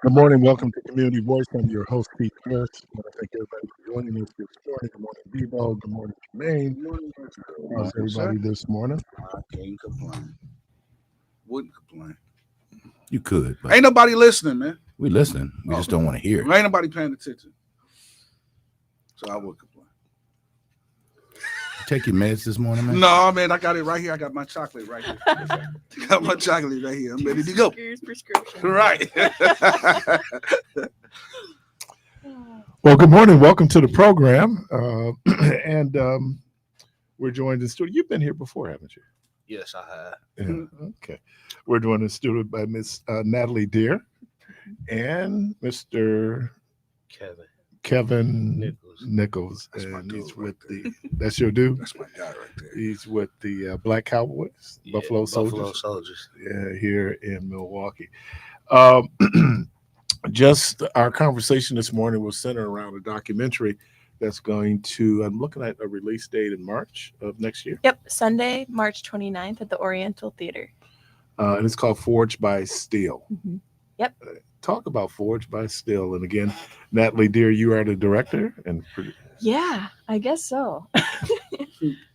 Good morning. Welcome to Community Voice. I'm your host, Pete Parris. I want to thank everybody for joining us this morning. Good morning, Debo. Good morning, Jermaine. How's everybody this morning? I can't complain. Wouldn't complain. You could, but Ain't nobody listening, man. we listening. We just don't want to hear it. Ain't nobody paying attention. So I would complain. Take your meds this morning, man. No, man, I got it right here. I got my chocolate right here. Got my chocolate right here. I'm ready to go. Here's prescription. Right. Well, good morning. Welcome to the program. And we're joined in studio. You've been here before, haven't you? Yes, I have. Yeah. Okay. We're joined in studio by Miss Natalie Deer and Mr. Kevin Nichols. That's my And dude he's right with that's your dude? That's my guy right there. He's with the Black Cowboys, Yeah, Buffalo Buffalo Soldiers. Soldiers. Yeah, here in Milwaukee. Um, just our conversation this morning was centered around a documentary that's going to, I'm looking at a release date in March of next year. Yep, Sunday, March 29th at the Oriental Theater. And it's called Forged by Steel. Mm-hmm. Yep. Talk about Forged by Steel. And again, Natalie Deer, you are the director and Yeah, I guess so.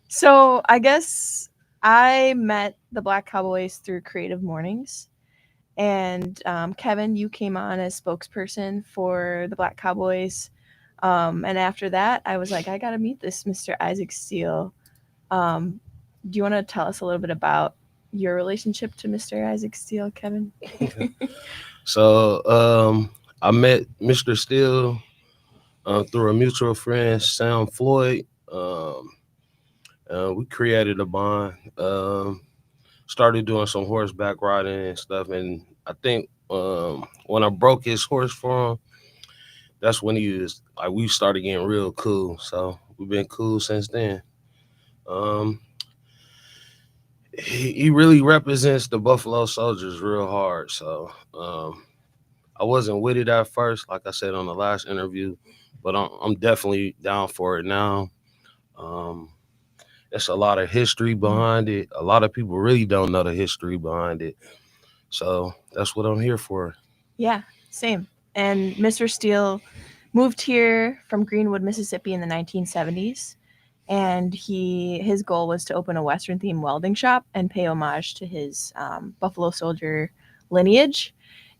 So I guess I met the Black Cowboys through Creative Mornings. And Kevin, you came on as spokesperson for the Black Cowboys. And after that, I was like, I got to meet this Mr. Isaac Steele. Do you want to tell us a little bit about your relationship to Mr. Isaac Steele, Kevin? So I met Mr. Steele through a mutual friend, Sam Floyd. We created a bond. Started doing some horseback riding and stuff, and I think when I broke his horse for him, that's when we started getting real cool. So we've been cool since then. He really represents the Buffalo Soldiers real hard. So I wasn't with it at first, like I said on the last interview, but I'm definitely down for it now. There's a lot of history behind it. A lot of people really don't know the history behind it. So that's what I'm here for. Yeah, same. And Mr. Steele moved here from Greenwood, Mississippi in the 1970s. And his goal was to open a Western-themed welding shop and pay homage to his Buffalo Soldier lineage.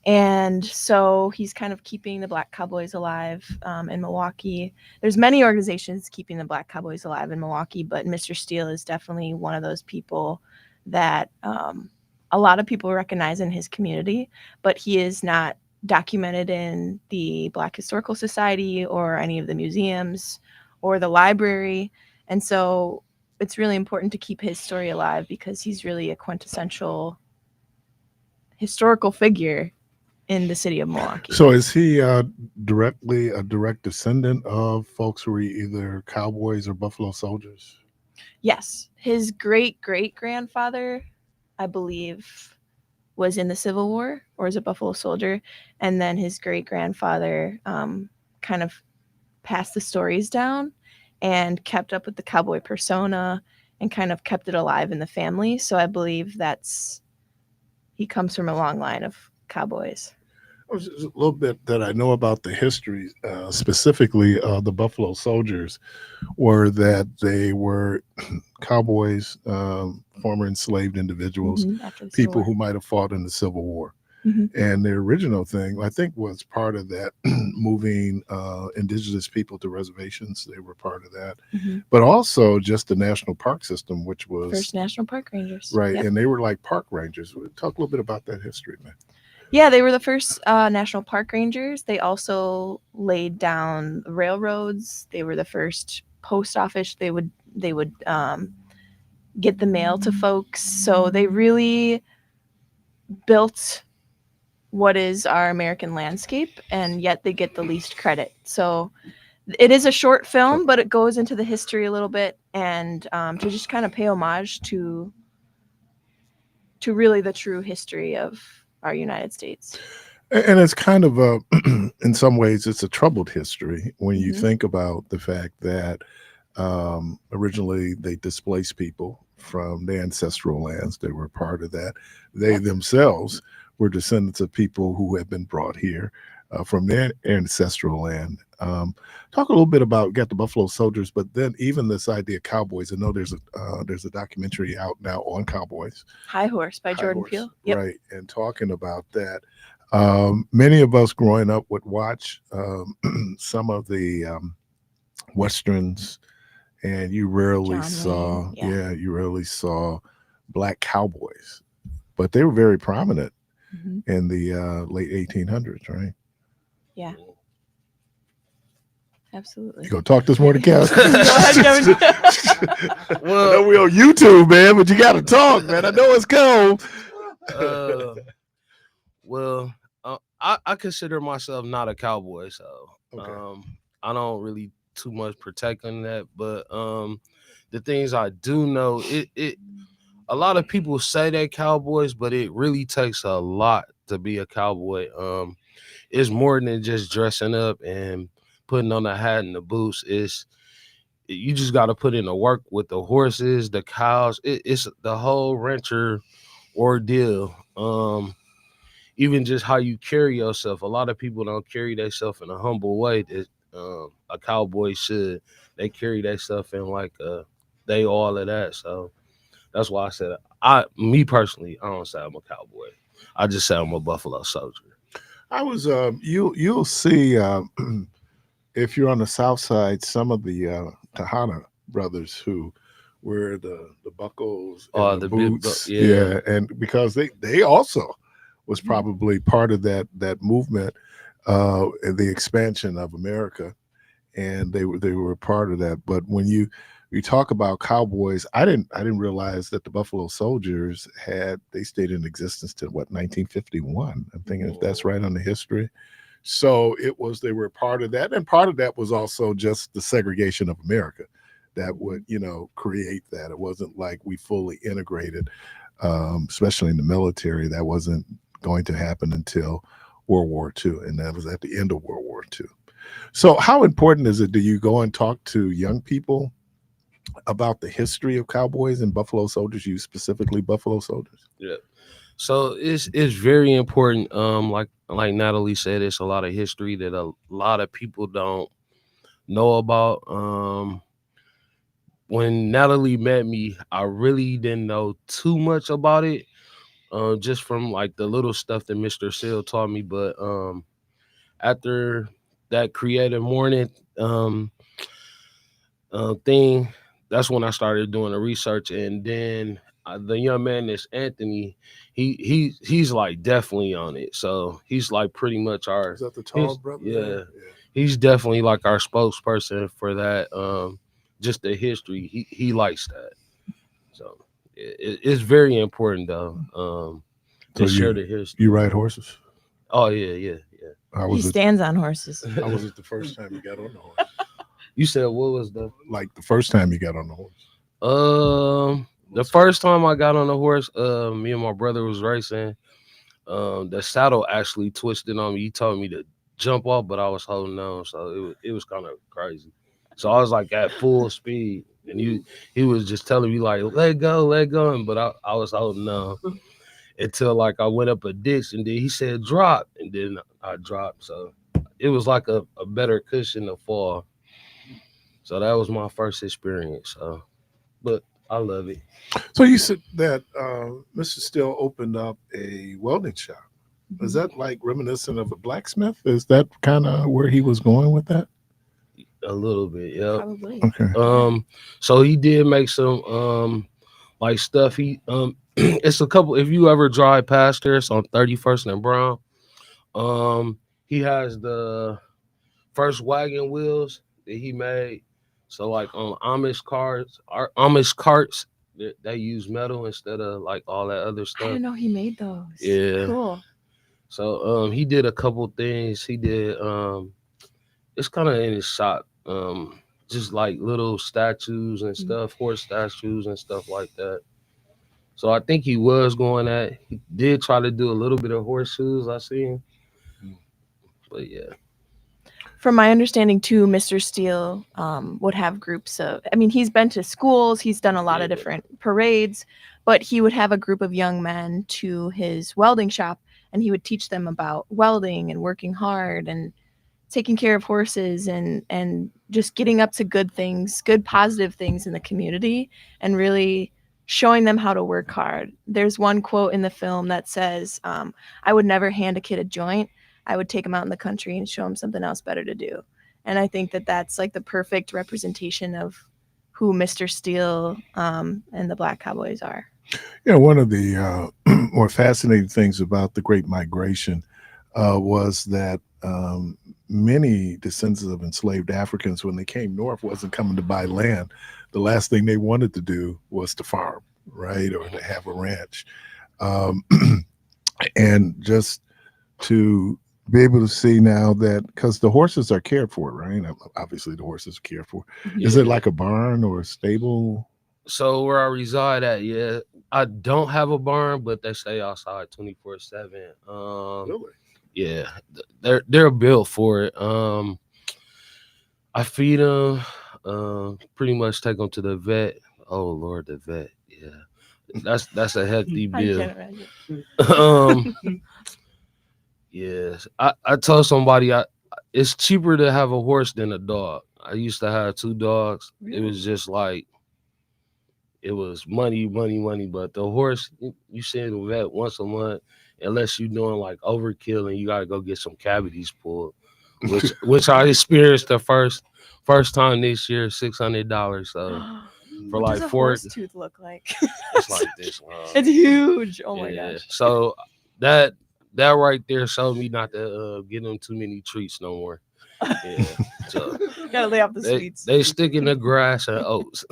And so he's kind of keeping the Black Cowboys alive in Milwaukee. There's many organizations keeping the Black Cowboys alive in Milwaukee, but Mr. Steele is definitely one of those people that a lot of people recognize in his community, but he is not documented in the Black Historical Society or any of the museums or the library. And so it's really important to keep his story alive because he's really a quintessential historical figure in the city of Milwaukee. So is he directly a direct descendant of folks who were either cowboys or Buffalo Soldiers? Yes. His great-great-grandfather, I believe, was in the Civil War or is a Buffalo Soldier. And then his great-grandfather kind of passed the stories down and kept up with the cowboy persona and kind of kept it alive in the family. So I believe he comes from a long line of cowboys. Just a little bit that I know about the history, specifically the Buffalo Soldiers, were that they were cowboys, former enslaved individuals, people who might have fought in the Civil War. Mm-hmm. And the original thing, I think, was part of that moving indigenous people to reservations. They were part of that. Mm-hmm. But also just the national park system, which was First National Park Rangers. Right. Yep. And they were like park rangers. Talk a little bit about that history, man. Yeah, they were the first National Park Rangers. They also laid down railroads. They were the first post office. They would get the mail to folks. So they really built what is our American landscape, and yet they get the least credit. So it is a short film, but it goes into the history a little bit and to just kind of pay homage to really the true history of our United States. And it's kind of in some ways, it's a troubled history when you think about the fact that originally they displaced people from their ancestral lands. They were part of that. They themselves were descendants of people who have been brought here from their ancestral land. Talk a little bit about got the Buffalo Soldiers, but then even this idea of cowboys. I know there's a documentary out now on cowboys. High Horse by High Jordan Horse, Peele. Yep. right? And talking about that, many of us growing up would watch some of the westerns, and you rarely John saw, Wayne, you rarely saw black cowboys, but they were very prominent in the late 1800s, right? Yeah. Absolutely. You gonna talk this morning, Cal? Go ahead, Kevin. I know we on YouTube, man, but you gotta talk, man. I know it's cold. Well, I consider myself not a cowboy, so I don't really too much protect on that. But the things I do know, it a lot of people say they're cowboys, but it really takes a lot to be a cowboy. It's more than just dressing up and putting on the hat and the boots. You just got to put in the work with the horses, the cows. It's the whole rancher ordeal. Even just how you carry yourself. A lot of people don't carry themselves in a humble way that a cowboy should. They carry themselves in like they all of that. So that's why I said me personally, I don't say I'm a cowboy. I just say I'm a Buffalo Soldier. I was you'll see if you're on the south side, some of the Tejada brothers who wear the buckles and the boots. Yeah, and because they also was probably part of that movement, the expansion of America, and they were part of that. But when you talk about cowboys, I didn't realize that the Buffalo Soldiers they stayed in existence till 1951. I'm thinking if that's right on the history. So they were part of that, and part of that was also just the segregation of America that would create that. It wasn't like we fully integrated, especially in the military. That wasn't going to happen until World War II, and that was at the end of World War II. So how important is it? Do you go and talk to young people about the history of cowboys and Buffalo Soldiers? You specifically Buffalo Soldiers? Yeah. So it's very important. Like Natalie said, it's a lot of history that a lot of people don't know about. When Natalie met me, I really didn't know too much about it. Just from like the little stuff that Mr. Seal taught me. But after that creative morning thing, that's when I started doing the research. And then the young man that's Anthony, he's like definitely on it. So he's like pretty much Is that the tall brother? Yeah. He's definitely like our spokesperson for that. Just the history. He likes that. So it's very important though. To share the history. You ride horses? Oh yeah. He stands on horses. How was it the first time you got on the horse? You said what was the first time you got on the horse? The first time I got on the horse, me and my brother was racing. The saddle actually twisted on me. He told me to jump off, but I was holding on, so it was kind of crazy. So I was like at full speed, and he was just telling me like let go, but I was holding on until like I went up a ditch, and then he said drop, and then I dropped. So it was like a better cushion to fall. So that was my first experience. But I love it. So you said that Mr. Steele opened up a welding shop. Is that like reminiscent of a blacksmith? Is that kind of where he was going with that? A little bit, yeah. Probably. Okay. So he did make some like stuff. He it's a couple. If you ever drive past there, it's on 31st and Brown. He has the first wagon wheels that he made. So like on Amish carts, they use metal instead of like all that other I stuff. didn't know he made those. Yeah. Cool. So he did a couple things. He did it's kind of in his shop. Just like little statues and stuff, horse statues and stuff like that. So I think he was going at. He did try to do a little bit of horseshoes. I seen, but yeah. From my understanding too, Mr. Steele would have groups of. I mean, he's been to schools. He's done a lot of different parades, but he would have a group of young men to his welding shop, and he would teach them about welding and working hard and taking care of horses and just getting up to good things, good positive things in the community, and really showing them how to work hard. There's one quote in the film that says, I would never hand a kid a joint. I would take him out in the country and show him something else better to do. And I think that that's like the perfect representation of who Mr. Steele and the Black Cowboys are. Yeah, one of the more fascinating things about the Great Migration was that many descendants of enslaved Africans, when they came north, wasn't coming to buy land. The last thing they wanted to do was to farm, right, or to have a ranch. And just to be able to see now that, because the horses are cared for, right? Obviously, the horses are cared for. Yeah. Is it like a barn or a stable? So where I reside at, yeah, I don't have a barn, but they stay outside 24/7. Really? Yeah, they're built for it. I feed them, pretty much take them to the vet. Oh Lord, the vet. Yeah, that's a hefty I bill. can't imagine. Yes, I told somebody it's cheaper to have a horse than a dog. I used to have 2 dogs. Really? It was just like, it was money, but the horse, you send the vet once a month, unless you're doing like overkill and you got to go get some cavities pulled, which I experienced the first time this year, $600. So for What like does a 4, horse tooth look like? it's like this long. It's huge. Oh my Yeah. gosh. So that right there showed me not to give them too many treats no more. Yeah. So Gotta lay off the sweets. they stick in the grass and oats.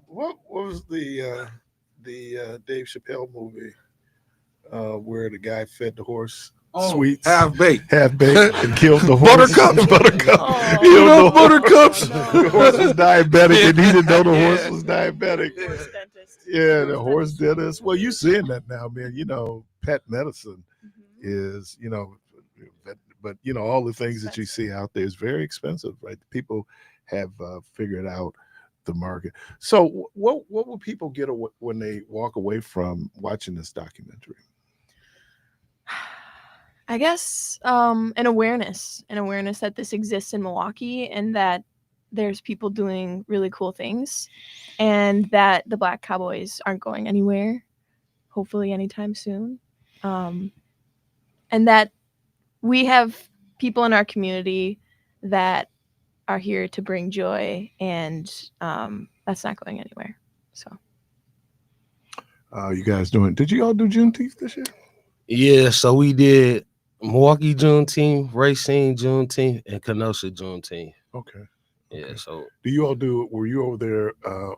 What was the Dave Chappelle movie where the guy fed the horse sweets, half baked, and killed the horse? Buttercup. Oh, You know, buttercups. no. The horse was diabetic, and he didn't know the horse was diabetic. Horse dentist. Yeah, the horse dentist. Well, you seeing that now, man. You know, pet medicine is, but all the things that you see out there is very expensive, right? People have figured out the market. So what will people get when they walk away from watching this documentary? I guess an awareness that this exists in Milwaukee, and that there's people doing really cool things, and that the Black Cowboys aren't going anywhere, hopefully anytime soon, and that we have people in our community that are here to bring joy, and that's not going anywhere. So you guys did you all do Juneteenth this year? Yeah, so we did Milwaukee Juneteenth, Racine Juneteenth, and Kenosha Juneteenth. Okay. Yeah, so do you all were you over there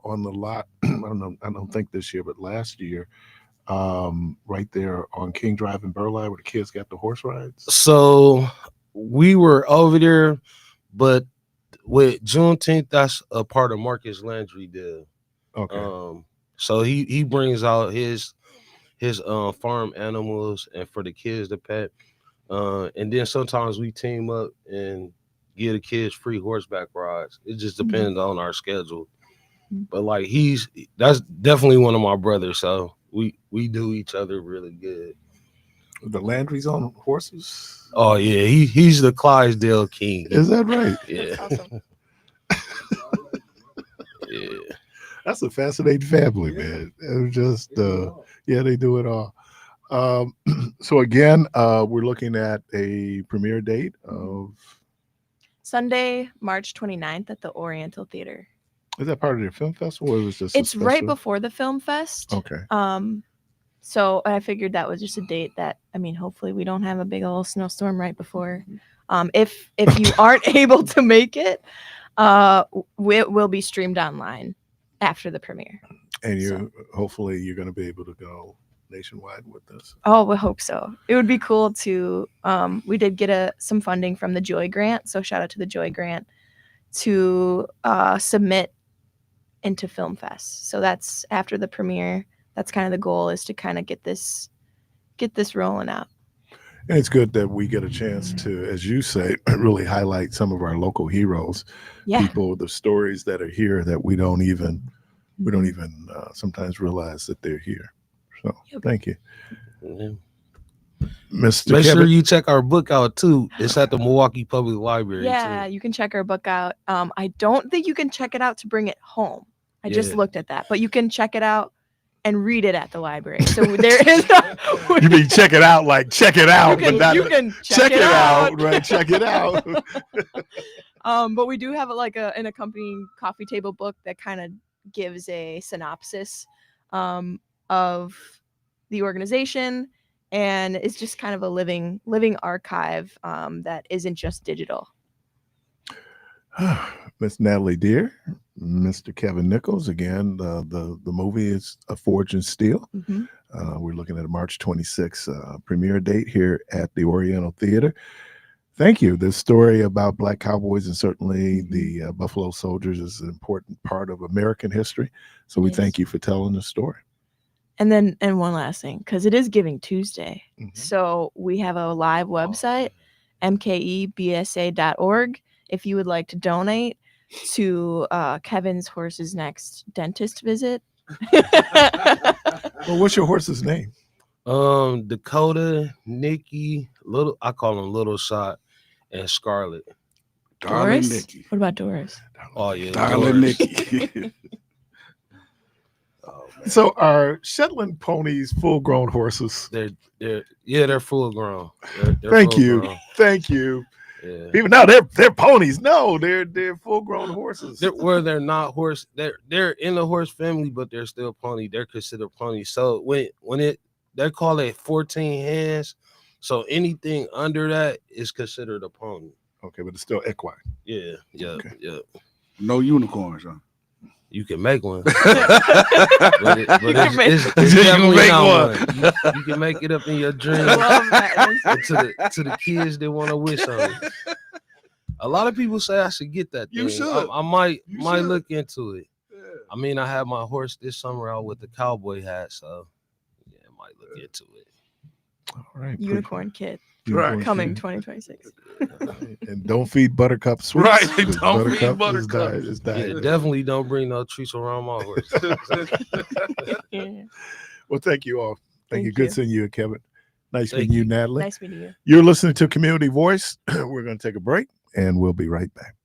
on the lot? I don't think this year, but last year, right there on King Drive in Burleigh where the kids got the horse rides? So we were over there, but with Juneteenth, that's a part of Marcus Landry deal. Okay. So he brings out his farm animals and for the kids to pet. And then sometimes we team up and give the kids free horseback rides. It just depends on our schedule. But like that's definitely one of my brothers. So we do each other really good. The Landry's on horses? Oh yeah, he's the Clydesdale king. Is that right? Yeah. that's awesome. Yeah. That's a fascinating family, man. It's just they do it all. So again, we're looking at a premiere date of Sunday, March 29th at the Oriental Theater. Is that part of their film festival, or was this? It's right before the film fest. Okay. So I figured that was just a date that, hopefully we don't have a big old snowstorm right before. If you aren't able to make it, it will be streamed online after the premiere. And hopefully you're going to be able to go nationwide with this. Oh, we hope so. It would be cool to. We did get some funding from the Joy Grant, so shout out to the Joy Grant to submit into Film Fest. So that's after the premiere. That's kind of the goal, is to kind of get this rolling out. And it's good that we get a chance to, as you say, really highlight some of our local heroes. Yeah. People, the stories that are here that we don't even sometimes realize that they're here. So Yep. thank you, Yeah. Mr. Make Kevin. sure you check our book out too. It's at the Milwaukee Public Library. Yeah, too. you can check our book out. I don't think you can check it out to bring it home. I just Yeah. looked at that, but you can check it out and read it at the library. So there is. You mean check it out, like check it out, you can, but not you can check it out, right? Check it out. But we do have an accompanying coffee table book that kind of gives a synopsis of the organization, and it's just kind of a living archive that isn't just digital. Miss Natalie Deer, Mr. Kevin Nichols. Again, the movie is A Forge and Steel. Mm-hmm. We're looking at a March 26th premiere date here at the Oriental Theater. Thank you. This story about Black cowboys and certainly the Buffalo Soldiers is an important part of American history. So we Yes. thank you for telling the story. And one last thing, because it is Giving Tuesday. So we have a live website, mkebsa.org. If you would like to donate to Kevin's horse's next dentist visit. Well, what's your horse's name? Dakota, Nikki, I call them Little Shot, and Scarlet. Darling Doris? Nikki. What about Doris? Oh yeah, Darling Doris. Nikki. So are Shetland ponies full-grown horses? They're full grown. They're Thank full you. grown. Thank you. Yeah. People now they're ponies. No, they're full-grown horses. They're not horse. They're in the horse family, but they're still pony. They're considered ponies. So they call it 14 hands. So anything under that is considered a pony. Okay, but it's still equine. Yeah. Okay. No unicorns, huh? You can make one, but it's You can definitely make not one. one. You can make it up in your dreams. I love that. to the kids that want to wish on it. A lot of people say I should get that. You thing. should. I might You should. look into it. Yeah. I mean, I had my horse this summer out with the cowboy hat, so yeah, I might look into it. All right. Unicorn kid Unicorn coming kid. 2026. And don't feed Buttercup sweets. Right, 'cause don't feed is Buttercup. Is Yeah, diet. definitely don't bring no treats around my horse. Yeah. Well, thank you all. Thank you. Thank Good you. seeing you, Kevin. Nice Thank meeting you, you. Natalie. Nice meeting you. You're listening to Community Voice. We're going to take a break, and we'll be right back.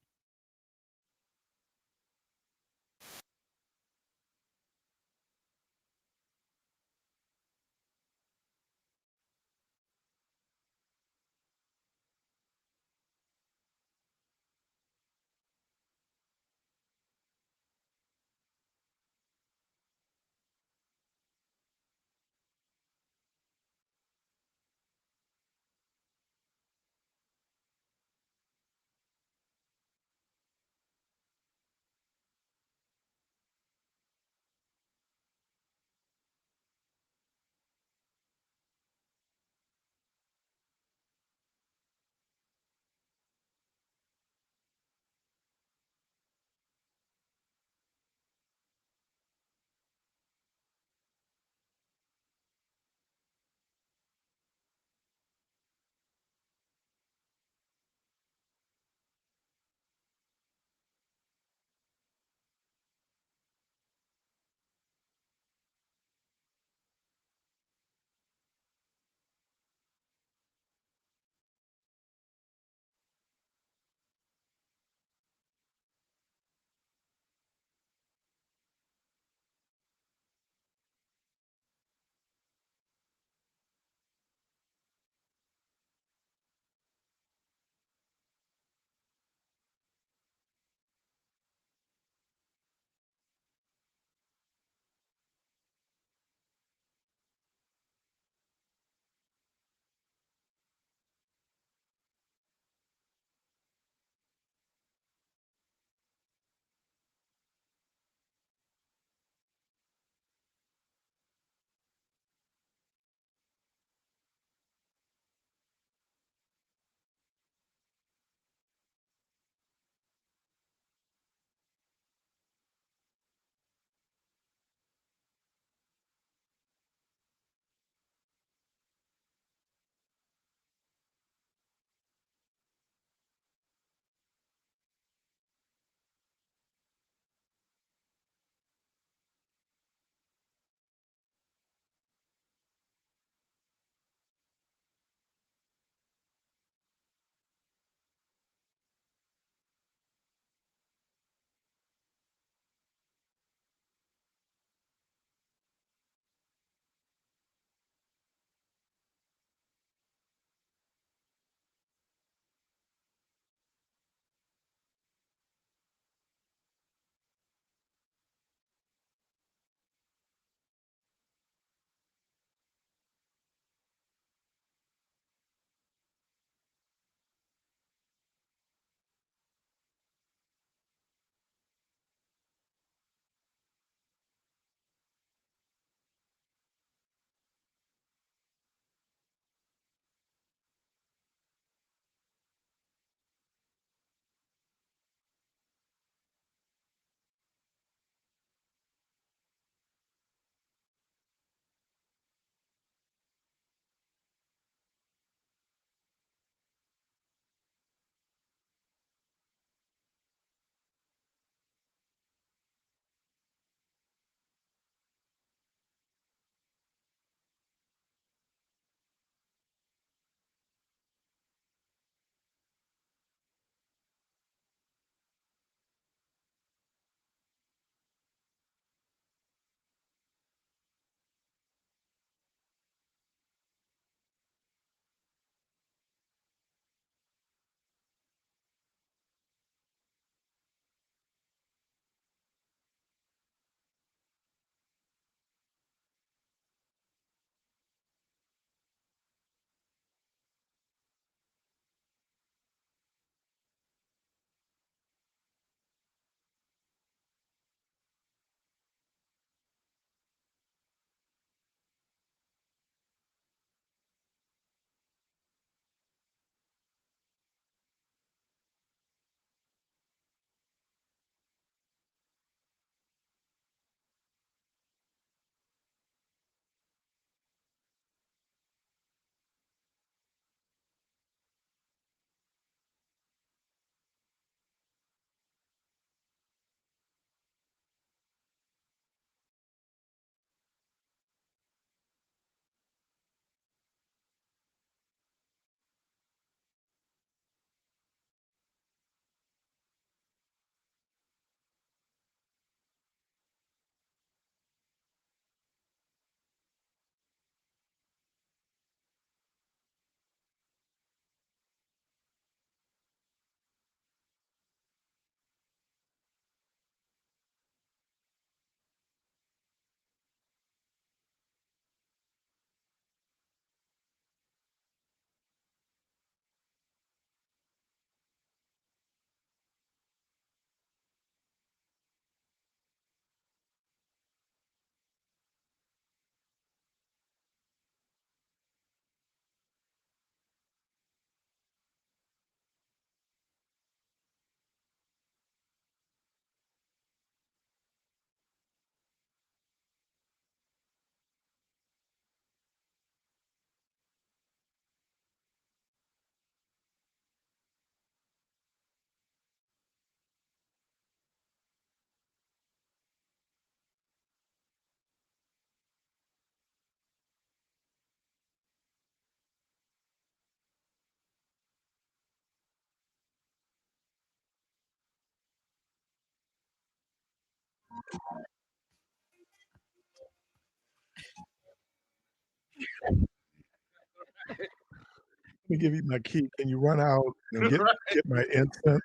Let me give you my key. Can you run out and get my incense?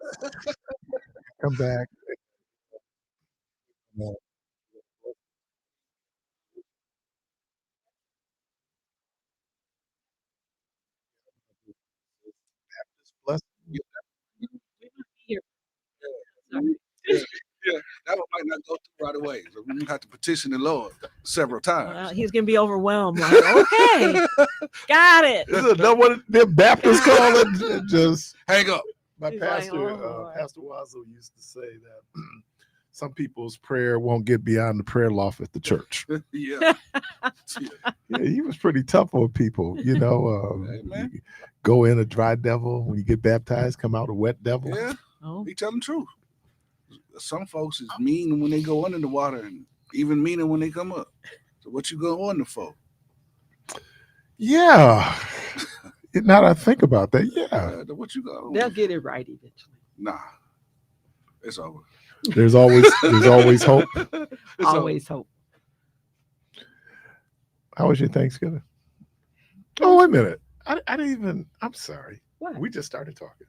Come back. No. Bless you. Yeah, yeah, that one might not go through right away. So we have to petition the Lord several times. He's gonna be overwhelmed. Like, okay, got it. This is not what the Baptists call it. Just hang up. My He's like, pastor, oh, Pastor Wazo, used to say that some people's prayer won't get beyond the prayer loft at the church. Yeah. Yeah, he was pretty tough on people. You know, you go in a dry devil when you get baptized, come out a wet devil. Yeah, Oh. he tell them the truth. Some folks is mean when they go under the water, and even meaner when they come up. So what you go under for? Yeah. Now that I think about that, yeah. What you go? They'll get it right eventually. Nah, it's over. There's always hope. Always hope. How was your Thanksgiving? Oh, wait a minute. I didn't even. I'm sorry. What? We just started talking.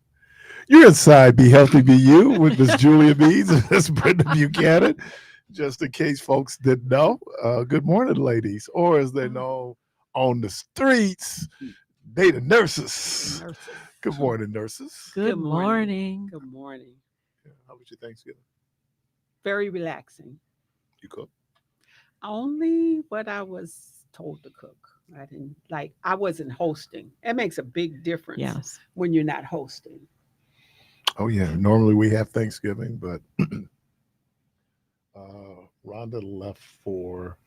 You're inside Be Healthy, Be You with Miss Julia Bees and Miss Brenda Buchanan. Just in case folks didn't know. Good morning, ladies. Or as they know on the streets, they the nurses. Good morning, nurses. Good morning. Good morning. Yeah, how was your Thanksgiving? Very relaxing. You cook? Only what I was told to cook. I wasn't hosting. It makes a big difference Yes. when you're not hosting. Oh, yeah. Normally we have Thanksgiving, but Rhonda left for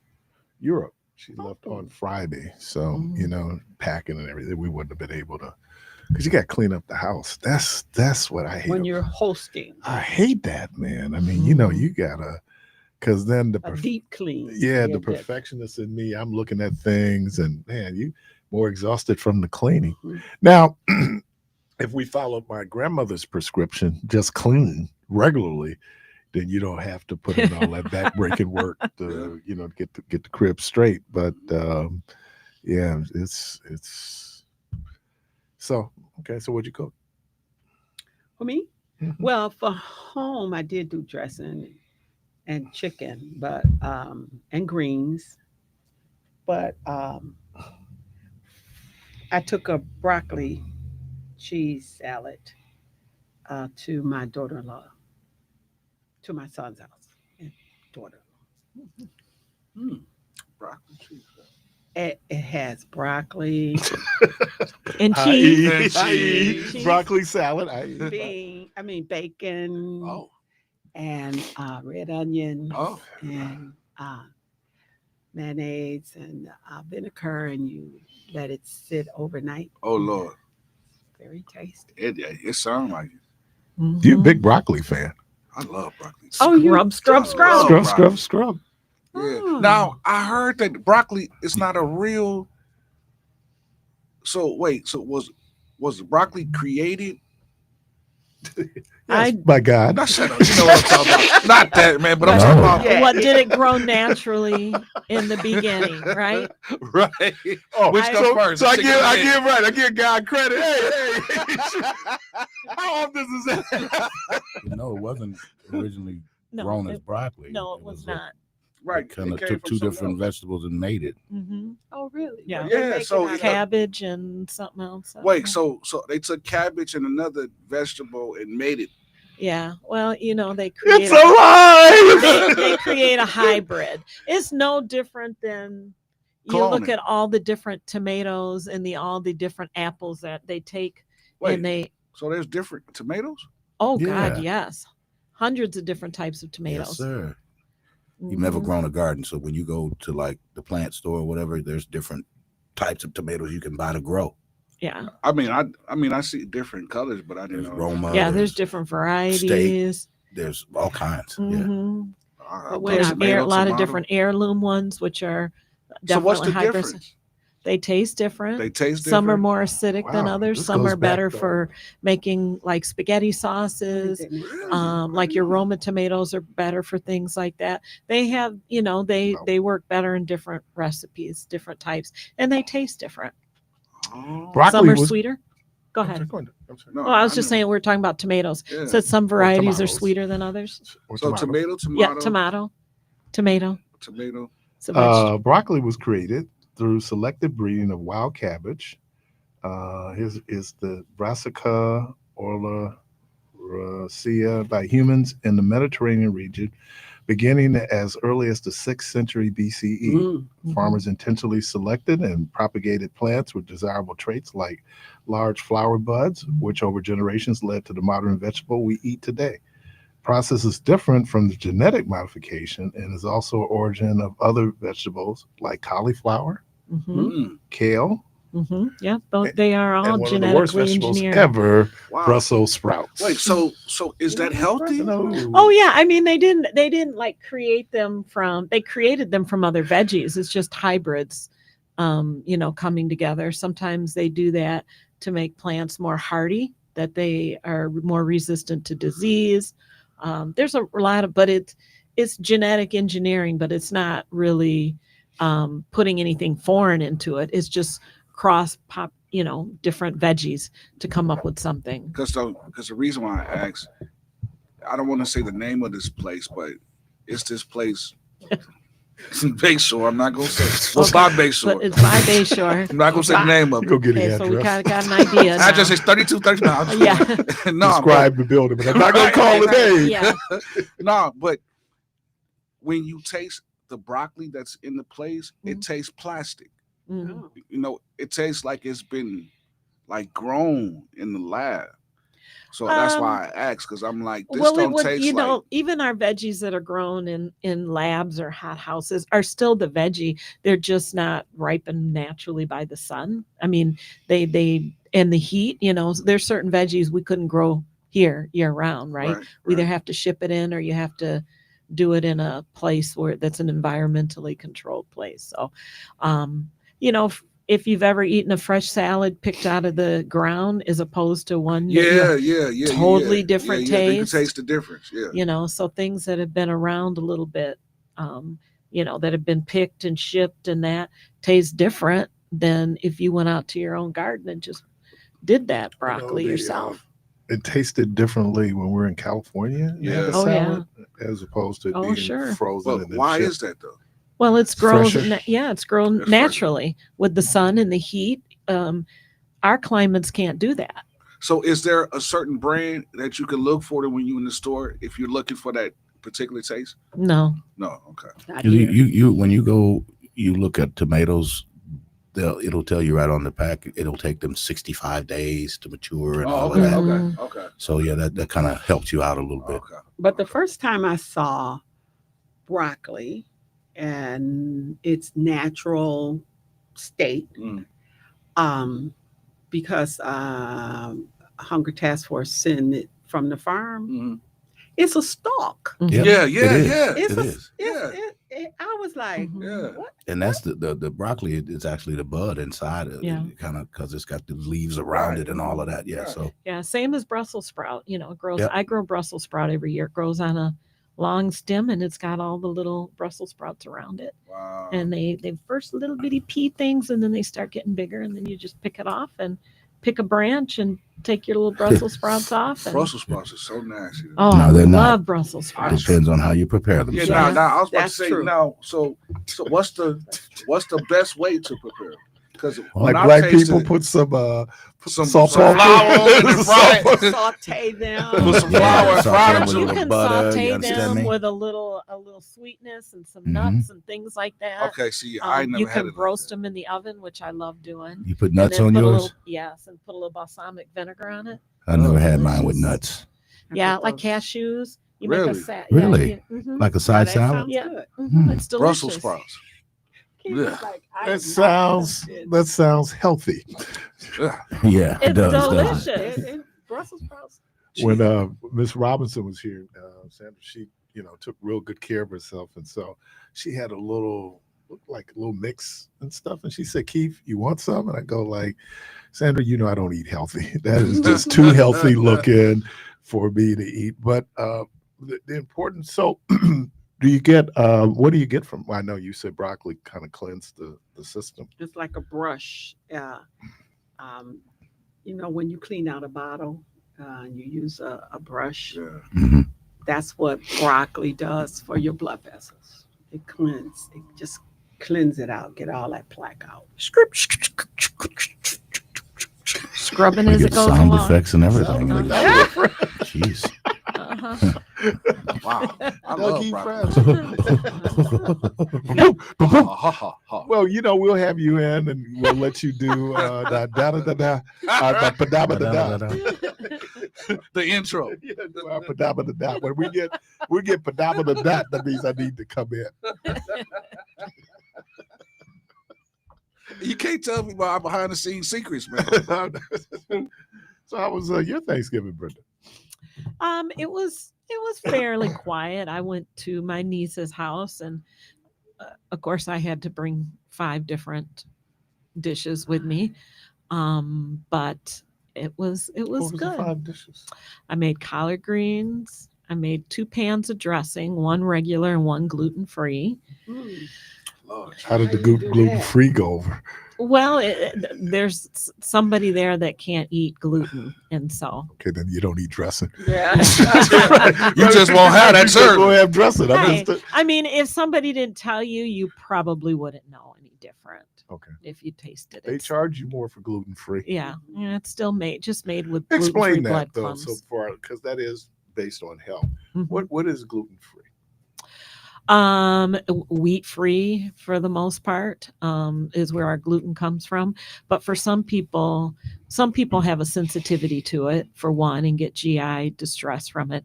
Europe. She left on Friday. So, you know, packing and everything, we wouldn't have been able to, because you got to clean up the house. That's what I hate. When you're hosting. I hate that, man. I mean, you know, you got to, because then the A deep clean. yeah, the perfectionist in me, I'm looking at things and man, you more exhausted from the cleaning. Mhm. Now, if we follow my grandmother's prescription, just clean regularly, then you don't have to put in all that backbreaking work to, you know, get the crib straight. But yeah, it's so okay. So what'd you cook? For me? Mhm. Well, for home, I did do dressing and chicken, but and greens. But I took a broccoli cheese salad to my daughter-in-law, to my son's house and daughter. Broccoli cheese. It has broccoli, And I cheese. eat broccoli salad. I eat. bacon, Oh, and red onion, oh, and mayonnaise and vinegar, and you let it sit overnight. oh Lord. Very tasty. It sounds like it. Mhm. You a big broccoli fan? I love broccoli. Oh, you Scrub. Oh, Scrub, broccoli. scrub. Yeah. Oh. Now I heard that broccoli is not a real. So wait, so was the broccoli created? Yes, by God. Now shut up. You know what I'm talking about. Not that, man, but I'm talking about. Yeah. What did it grow naturally in the beginning, right? Right. Oh, Which comes first? So I Chicken give or egg? I give God credit. Hey. How often is that? No, it wasn't originally No, grown as it, broccoli. no, it was not. Right. Kind of it came took from two something different else. vegetables and made it. Mm-hmm. Oh, really? Yeah. What they Yeah, make it so out of? Cabbage and something else. Wait, so they took cabbage and another vegetable and made it. Yeah. Well, you know, they create It's a lie. they create a hybrid. It's no different than you look Cloning. at all the different tomatoes and all the different apples that they take Wait, and they so there's different tomatoes? oh Yeah. God, yes. Hundreds of different types of Yes, tomatoes. sir. You've never Mhm. grown a garden, so when you go to like the plant store or whatever, there's different types of tomatoes you can buy to grow. Yeah. I mean, I see different colors, but I didn't There's know. Roma. Yeah, there's different varieties. There's all kinds. Yeah. Mhm. I But put when There's I- tomato, a lot of tomato. different heirloom ones, which are So what's definitely the high difference? percent. They taste different. They taste Some are different? more acidic than Wow, others. this Some goes are back, better though. for making like spaghetti sauces. Really? Like your Roma tomatoes are better for things like that. They have, they work better in different recipes, different types, and they taste different. Oh. Broccoli Some are was. sweeter. Go I'm ahead. sorry, go ahead. I'm sorry. No, Well, I was just know. saying we're talking about tomatoes. Yeah. So some varieties are tomatoes. sweeter than others. Or So tomato. Yeah, tomato. tomato. It's a vegetable. Broccoli was created through selective breeding of wild cabbage. Here's is the Brassica oleracea by humans in the Mediterranean region, beginning as early as the 6th century BCE. Mm. Farmers intentionally selected and propagated plants with desirable traits like large flower buds, which over generations led to the modern vegetable we eat today. Process is different from the genetic modification and is also origin of other vegetables like cauliflower, Mhm, kale, Yeah, they are all and one of the worst genetically vegetables engineered. ever, Wow. Brussels sprouts. Wait, so is that healthy? No. Oh yeah, I mean they didn't like create them from. They created them from other veggies. It's just hybrids, coming together. Sometimes they do that to make plants more hardy, that they are more resistant to disease. There's a lot of, but it's genetic engineering, but it's not really putting anything foreign into it. It's just cross pop, different veggies to come up with something. Because the reason why I asked, I don't want to say the name of this place, but it's this place. It's in Bayshore. I'm not gonna say. Well, by Bayshore. But it's by Bayshore. I'm not gonna say the name of You it. go get the Okay, so we address. kind of got an idea. I now. just say 32, 39. Yeah. No, Describe the building, but I'm not gonna Right, call right, the name. Yeah. no, but when you taste the broccoli that's in the place, it Mhm. tastes plastic. Mhm. It tastes like it's been like grown in the lab. So that's why I asked, because I'm like, this Well, it don't would, taste like. even our veggies that are grown in labs or hot houses are still the veggie. They're just not ripened naturally by the sun. I mean, they and the heat. There's certain veggies we couldn't grow here year round, right? We either have to ship it in or you have to do it in a place where that's an environmentally controlled place. So, if you've ever eaten a fresh salad picked out of the ground as opposed to one that Yeah. totally different You can taste. taste the difference. Yeah. So things that have been around a little bit, that have been picked and shipped and that taste different than if you went out to your own garden and just did that broccoli yourself. It tasted differently when we're in California. and had a Yeah. Oh, yeah. salad, as opposed to Oh, being sure. frozen. But and then why shipped. is that though? Well, it's grown. Fresher. It's grown It's fresher. naturally with the sun and the heat. Our climates can't do that. So is there a certain brand that you can look for when you're in the store if you're looking for that particular taste? No. No. Okay. Not You, here. you when you go, you look at tomatoes. It'll tell you right on the pack. It'll take them 65 days to mature and all okay. of that. Mhm. Okay. So yeah, that kind of helps you out a little bit. Okay. But the first time I saw broccoli and its natural state, Mm. because Hunger Task Force sent it from the farm, Mhm. it's a stalk. Mhm. Yeah. It is. It's It a, is. I was like, Mhm. Yeah. what? And that's the broccoli is actually the bud inside of Yeah. it, kind of because it's got the leaves around Right. it and all of that. Yeah. Right. So Yeah, same as Brussels sprout. It grows. Yep. I grow Brussels sprout every year. It grows on a long stem, and it's got all the little Brussels sprouts around it. Wow. And they first little bitty pea things, and then they start getting bigger, and then you just pick it off and pick a branch and take your little Brussels sprouts off. And, Brussels sprouts are so nasty. oh, No, I they're not. love Brussels sprouts. depends on how you prepare them. Yeah. So Yeah. Now I was about to That's say true. now. So what's the best way to prepare? Because Like black people put some some salt flour on it and fry it. Saute them. Put some Yeah, flour and saute fry them it. with a You little can butter, saute you them understand me? with a little sweetness and some Mhm. nuts and things like that. Okay. See, I ain't never You had can it. roast them in the oven, which I love doing. You put And nuts then on put a yours? little, yes, and put a little balsamic vinegar on it. I never had mine with delicious. nuts. Yeah, like cashews. You Really? make a salad. Really? Mhm. Like a Now, side that salad? sounds Yeah. good. Mhm, It's delicious. Brussels sprouts. Keith was Yeah. like, I That am sounds not that sounds healthy. Yeah. Yeah, it It's does. doesn't it? delicious. Brussels sprouts. When Miss Robinson was here, Sandra, she took real good care of herself, and so she had a little looked like a little mix and stuff. And she said, Keith, you want some? And I go like, Sandra, you know I don't eat healthy. That is just too healthy looking for me to eat. But the important, so do you get, what do you get from, I know you said broccoli kind of cleansed the system. It's like a brush. Um, when you clean out a bottle and you use a brush, Yeah. Mhm. that's what broccoli does for your blood vessels. It just cleanse it out, get all that plaque out. Scrubbing We as get it goes sound along. effects and everything. Uh-huh. Jeez. Uh-huh. Wow. I Doug love E. broccoli. Fresh. Ha, ha, ha, ha. Well, we'll have you in and we'll let you do da da da da da da da da da. The intro. Yeah, do our padaba da da. When we get padaba da da, that means I need to come in. You can't tell me about our behind the scenes secrets, man. So how was your Thanksgiving, Brenda? It was fairly quiet. I went to my niece's house, and of course, I had to bring 5 different dishes with me. But it was What was good. the 5 dishes? I made collard greens. I made 2 pans of dressing, one regular and one gluten free. Lord, How did the you do gluten that? free go over? Well, there's somebody there that can't eat gluten, and so Okay, then you don't eat dressing. Yeah. You just won't have that You just service. won't have dressing. Hey, I mean, if somebody didn't tell you, you probably wouldn't know any different Okay. if you tasted it. They charge you more for gluten free. Yeah, it's still just made with Explain gluten-free that though, breadcrumbs. so far, because that is based on health. Mhm. What is gluten free? Wheat free for the most part is where our gluten comes from. But for some people have a sensitivity to it, for one, and get GI distress from it.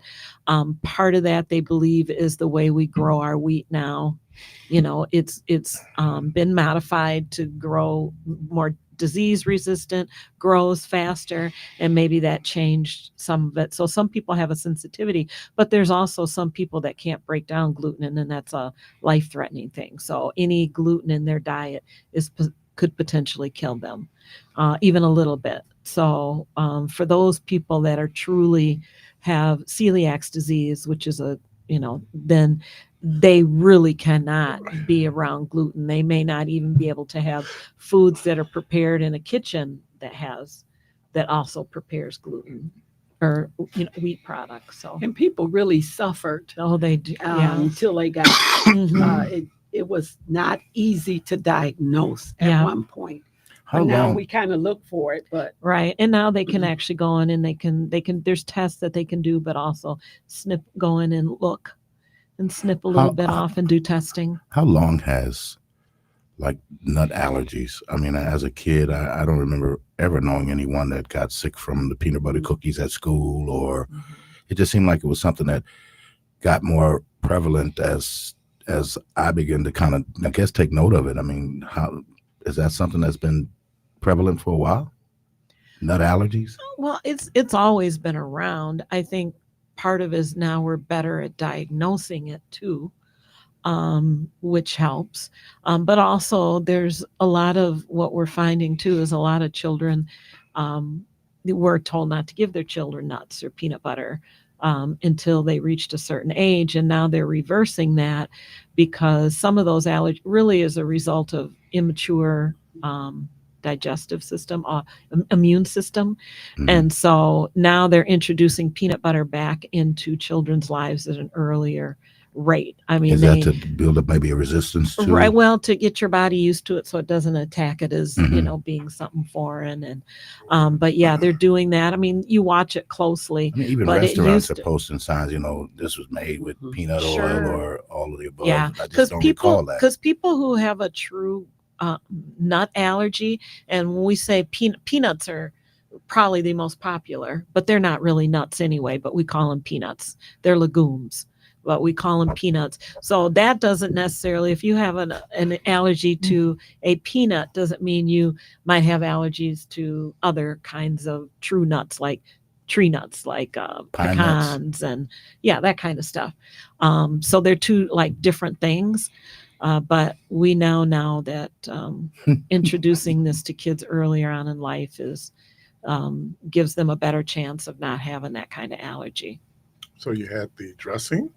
Part of that, they believe, is the way we grow our wheat now. It's been modified to grow more disease resistant, grows faster, and maybe that changed some of it. So some people have a sensitivity, but there's also some people that can't break down gluten, and then that's a life-threatening thing. So any gluten in their diet could potentially kill them, even a little bit. So for those people that are truly have celiac disease, which is then they really cannot be around gluten. They may not even be able to have foods that are prepared in a kitchen that also prepares gluten or wheat products. So And people really suffered they do. Yeah. until they got Mhm. it was not easy to diagnose at Yeah. one point. How But now long? we kind of look for it, but Right. And now they can actually go in and they can there's tests that they can do, but also go in and look and snip a little How- bit off and do testing. How long has like nut allergies? I mean, as a kid, I don't remember ever knowing anyone that got sick from the peanut butter cookies at school, or it just seemed like it was something that got more prevalent as I began to kind of, I guess, take note of it. I mean, how is that something that's been prevalent for a while? Nut allergies? Well, it's always been around. I think part of it is now we're better at diagnosing it too, which helps. But also there's a lot of what we're finding too is a lot of children were told not to give their children nuts or peanut butter until they reached a certain age. And now they're reversing that because some of those allergies really is a result of immature digestive system, immune system. Mhm. And so now they're introducing peanut butter back into children's lives at an earlier rate. I mean, Is that to build up maybe a resistance to? right, well, to get your body used to it so it doesn't attack it as Mhm. being something foreign. And but yeah, they're doing that. I mean, you watch it closely. I mean, even but it restaurants used are to- posting signs, this was made with peanut oil Sure. or all of the above. Yeah, I because just don't recall that. people who have a true nut allergy, and when we say peanuts are probably the most popular, but they're not really nuts anyway, but we call them peanuts. They're legumes, but we call them peanuts. So that doesn't necessarily, if you have an allergy to a peanut, doesn't mean you might have allergies to other kinds of true nuts, like tree nuts, like Pine nuts. pecans and that kind of stuff. So they're two like different things. But we know now that introducing this to kids earlier on in life is gives them a better chance of not having that kind of allergy. So you had the dressing.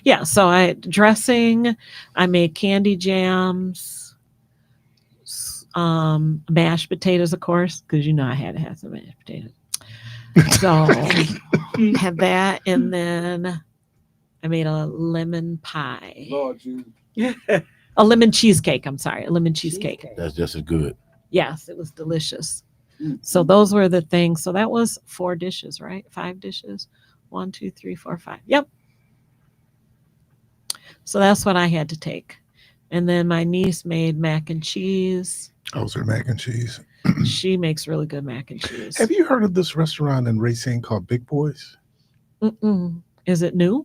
Yeah, so I had dressing, I made candy jams, mashed potatoes, of course, because you know I had to have some mashed potatoes. So had that, and then I made a lemon pie, Lord, you. a lemon cheesecake. I'm sorry, a lemon cheesecake. That's just as good. Yes, it was delicious. Mm. So those were the things. So that was 4 dishes, right? 5 dishes. 1, 2, 3, 4, 5. Yep. So that's what I had to take. And then my niece made mac and cheese. Those are mac and cheese. She makes really good mac and cheese. Have you heard of this restaurant in Racine called Big Boys? Mm-mm. Is it new?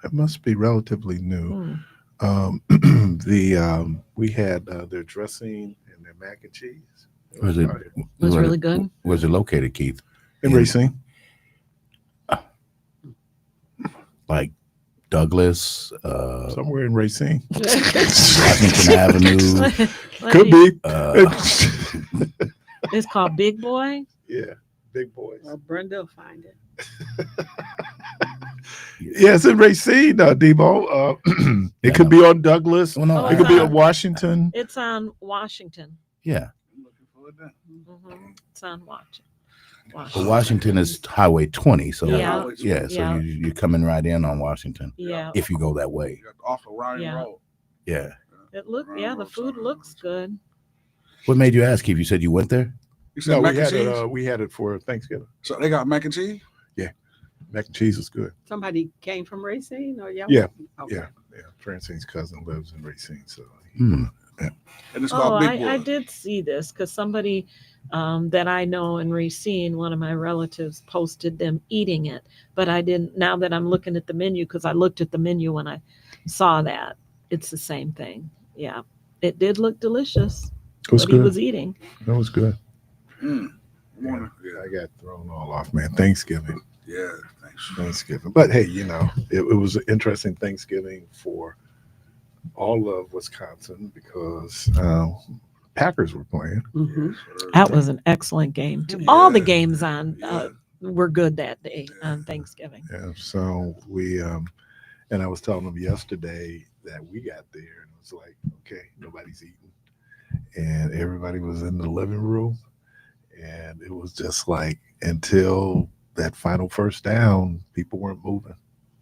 It must be relatively new. Hmm. We had their dressing and their mac and cheese. Was it? It was really good. Where's it located, Keith? In Racine? Like Douglas, Somewhere in Racine. Washington Avenue. Could be. It's called Big Boy. Yeah, Big Boys. Well, Brenda will find it. Yeah, it's in Racine, Debo. It could be on Douglas. Well, no, Oh, It could be on- on Washington. It's on Washington. yeah. I'm looking forward to that. It's on Washington. But Washington is Highway 20, so Yeah. yeah, so Yeah. you're coming right in on Washington Yeah. if you go that way. You got off of Ryan Yeah. Road. Yeah. It looked. Yeah, the food looks good. What made you ask, Keith? You said you went there? You said No, mac we and had cheese? it. We had it for Thanksgiving. So they got mac and cheese? Mac and cheese is good. Somebody came from Racine or y'all? Yeah, Okay. Yeah. Francine's cousin lives in Racine, so Hmm. And it's Oh, called Big Boy. I did see this because somebody that I know in Racine, one of my relatives, posted them eating it. But I didn't. Now that I'm looking at the menu, because I looked at the menu when I saw that, it's the same thing. Yeah, it did look delicious. it was What he good. was eating. It was good. Mm. Yeah, Yeah, I got thrown all off, man. Thanksgiving. yeah, thanks. Thanksgiving. But hey, it was an interesting Thanksgiving for all of Wisconsin because Packers were playing. Mhm. That was an excellent game. Too. Yeah. All the games on Yeah. were good that day on Thanksgiving. Yeah. So we and I was telling them yesterday that we got there and it was like, okay, nobody's eating. And everybody was in the living room. And it was just like until that final first down, people weren't moving.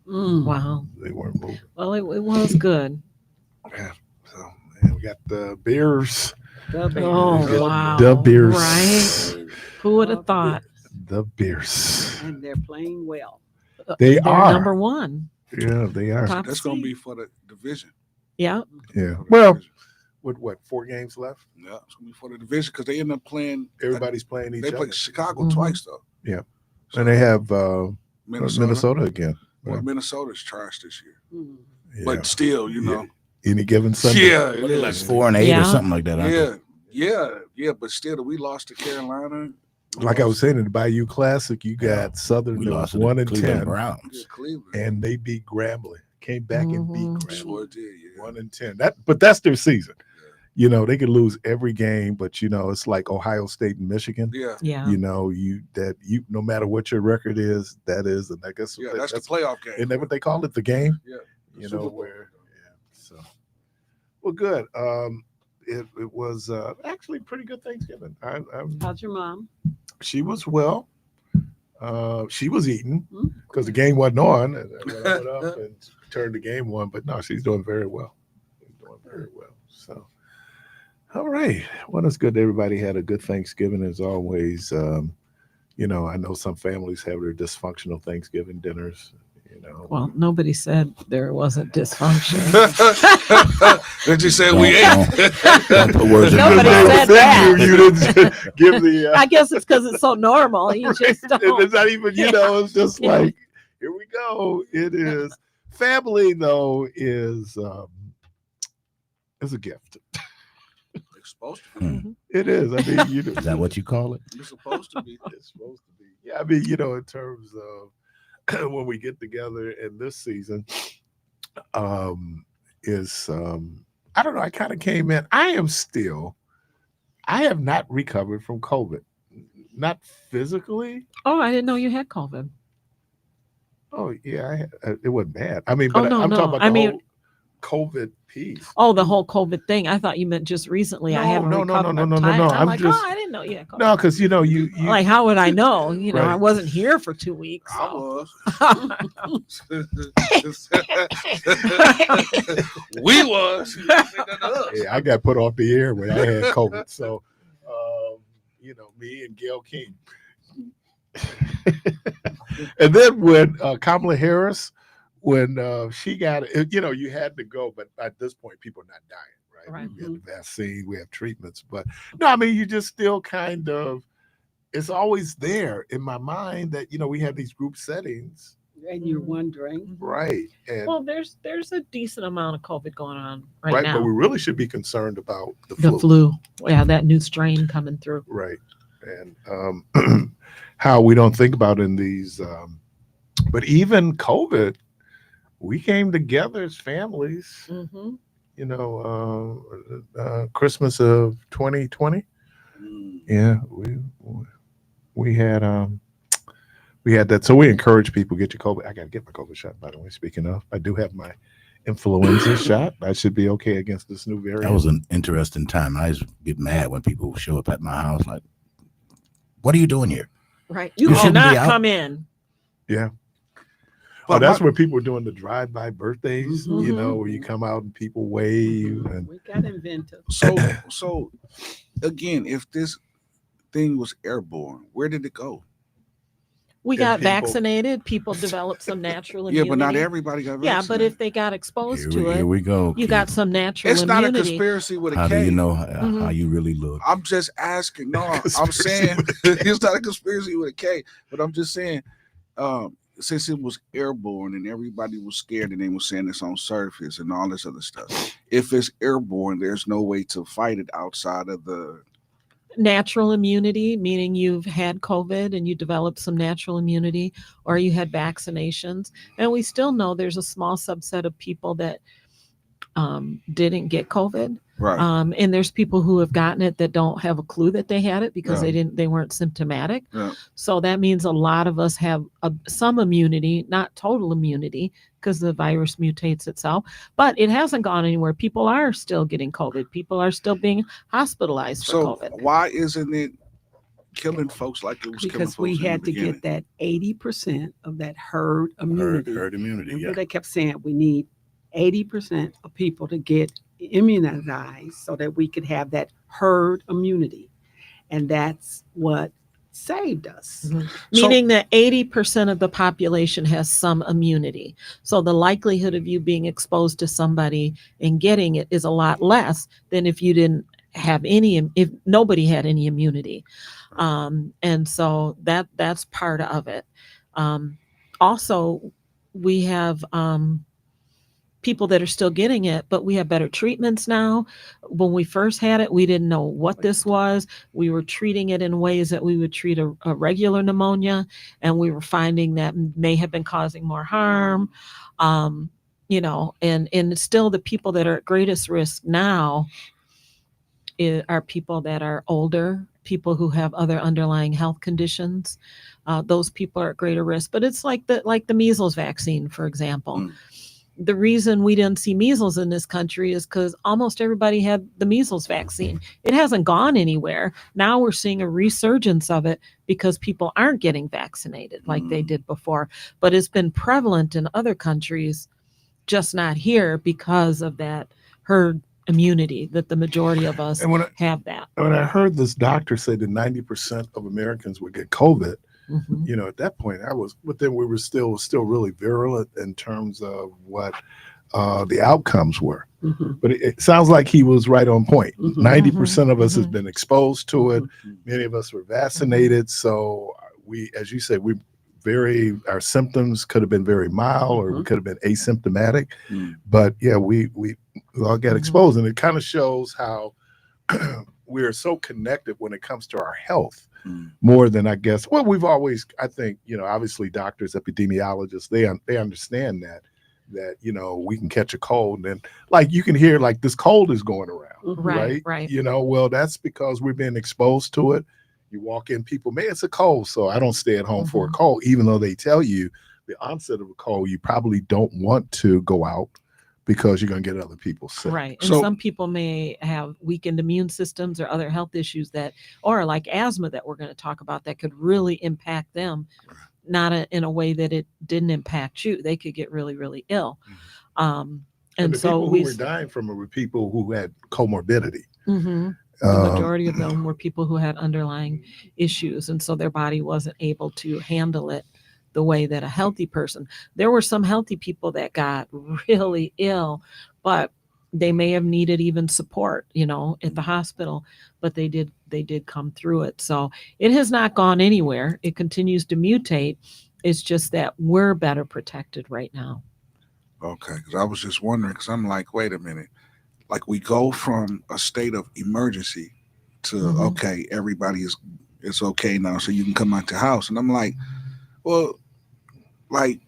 Mm. Wow. They weren't moving. Well, it was good. Yeah. So and we got the Bears. The baby. Oh Yeah. wow. The Bears. Right? Who would have thought? The Bears. And they're playing well. They They're are. number one. Yeah, they are. Top That's going to seed. be for the division. Yeah. Yeah. For the Well, division. with what, 4 games left? Yeah, it's going to be for the division because they end up playing. Everybody's playing each They play other. Chicago Mhm. twice, though. Yeah. So And they have Minnesota. Minnesota again. Well, Minnesota's trash this year. Mm. Yeah. But still, you know. Any given Sunday. Yeah, What are they, like is. 4 and 8 Yeah. or something like that? Aren't Yeah. But still, we lost to Carolina. We Like I was lost saying in the Bayou Classic, you got Southern we that lost was to 1 the and Cleveland 10, Browns. to Cleveland. and they beat Grambling. Came back and beat Mhm. Grambling. Sure did, yeah. 1 and 10. But that's their season. They could lose every game, but it's like Ohio State and Michigan. Yeah. Yeah. You no matter what your record is, that is, and I guess Yeah, that's the playoff game. isn't that what they call it, the game? Yeah. the You Super know Bowl. where? Yeah. So, well, good. It was actually pretty good Thanksgiving. How's your mom? She was well. She was eating Mm. because the game wasn't on, and I went up and turned the game on. But no, she's doing very well. She's doing very well. So, all right. Well, it's good that everybody had a good Thanksgiving as always. I know some families have their dysfunctional Thanksgiving dinners. Well, nobody said there wasn't dysfunction. Did you say Don't- we ate? Don't put words in my Nobody mouth. said that. You didn't give the. I guess it's because it's so normal. You just And don't. it's not even, it's just like, here we go. It is family though is a gift. It's supposed to be. Hmm. It is. I mean, Is that what you call it? It's supposed to be. it's supposed to be. Yeah, I mean, in terms of when we get together in this season, I I don't know. I kind of came in. I have not recovered from COVID, not physically. Oh, I didn't know you had COVID. Oh yeah, it wasn't bad. I mean, Oh, but no, I'm no. talking about I the mean- whole COVID piece. Oh, the whole COVID thing. I thought you meant just recently. I haven't recovered. I'm tired. I'm like, just- oh, I didn't know you had COVID. No, because you Like, how would I know? You know, I Right. wasn't here for 2 weeks. I So. was. We was. yeah, I got put off the air when I had COVID. So, me and Gail King. And then when Kamala Harris, when she got it, you had to go, but at this point, people are not dying, right? Right. We have the vaccine, we have treatments, but no, I mean, you just still kind of, it's always there in my mind that, we have these group settings, And you're wondering. right? And Well, there's a decent amount of COVID going on right, right now. but we really should be concerned about the The flu. flu. Yeah, that new strain coming through. Right. And how we don't think about in these, but even COVID, we came together as families, Mm-hmm. Christmas of 2020. Mm. Yeah, we had that. So we encourage people, get your COVID. I got to get my COVID shot, by the way. Speaking of, I do have my influenza shot. I should be okay against this new variant. That was an interesting time. I used to get mad when people show up at my house like, what are you doing here? Right. You You shouldn't cannot be out. come in. Yeah. But that's my- where people were doing the drive-by birthdays, Mhm. where you come out and people wave. And We got inventive. So again, if this thing was airborne, where did it go? We And got people- vaccinated. People developed some natural Yeah, immunity. but not everybody got Yeah, vaccinated. but if they got exposed Here to it, we go. you kid. got some natural it's not a immunity. conspiracy with a How K. do you know how Mhm. you really look? I'm just asking. No, I'm Conspiracy saying with it's not a conspiracy with a K, but I'm just saying, since it was airborne and everybody was scared and they were saying it's on surface and all this other stuff. If it's airborne, there's no way to fight it outside of the. Natural immunity, meaning you've had COVID and you developed some natural immunity, or you had vaccinations. And we still know there's a small subset of people that didn't get COVID. Right. And there's people who have gotten it that don't have a clue that they had it because Yeah. they weren't symptomatic. Yeah. So that means a lot of us have some immunity, not total immunity, because the virus mutates itself, but it hasn't gone anywhere. People are still getting COVID. People are still being hospitalized for So COVID. why isn't it killing folks like it was killing Because folks we in the had to beginning? get that 80% of that herd immunity. Herd immunity. Remember Yeah. they kept saying we need 80% of people to get immunized so that we could have that herd immunity. And that's what saved us. Meaning that 80% of the population has some immunity. So the likelihood of you being exposed to somebody and getting it is a lot less than if you didn't have if nobody had any immunity. And so that's part of it. Also, we have people that are still getting it, but we have better treatments now. When we first had it, we didn't know what this was. We were treating it in ways that we would treat a regular pneumonia, and we were finding that may have been causing more harm. And still the people that are at greatest risk now are people that are older, people who have other underlying health conditions. Those people are at greater risk. But it's like the measles vaccine, for example. Mm. The reason we didn't see measles in this country is because almost everybody had the measles vaccine. It hasn't gone anywhere. Now we're seeing a resurgence of it because people aren't getting vaccinated like they did before. But it's been prevalent in other countries, just not here because of that herd immunity, that the majority of us And when have that. I heard this doctor say that 90% of Americans would get COVID, Mhm. at that point but then we were still really virulent in terms of what the outcomes were. Mhm. But it sounds like he was right on point. Mhm. 90% of us has Mhm. been exposed to it. Mhm. Many of us were vaccinated. So we, as you said, our symptoms could have been very mild or we could have been asymptomatic. Mm. But yeah, we all got Mhm. exposed, and it kind of shows how we are so connected when it comes to our health. Mm. More than I guess. Well, we've always, I think, obviously doctors, epidemiologists, they understand that, that, you know, we can catch a cold. And like you can hear like this cold is going around, Right, right. You know, well, that's because we're being exposed to it. You walk in, people, man, it's a cold, so I don't stay at home for a cold, even though they tell you the onset of a cold, you probably don't want to go out because you're going to get other people sick. Right. And So- some people may have weakened immune systems or other health issues that, or like asthma that we're going to talk about, that could really impact them, not in a way that it didn't impact you. They could get really, really ill. And And the so people we, who were dying from it were people who had comorbidity. Mhm. The majority of them were people who had underlying issues. And so their body wasn't able to handle it the way that a healthy person. There were some healthy people that got really ill, but they may have needed even support, you know, at the hospital, but they did come through it. So it has not gone anywhere. It continues to mutate. It's just that we're better protected right now. Okay, because I was just wondering, because I'm like, wait a minute. Like we go from a state of emergency to Mhm. okay, everybody is it's okay now, so you can come out the house. And I'm like, well, like,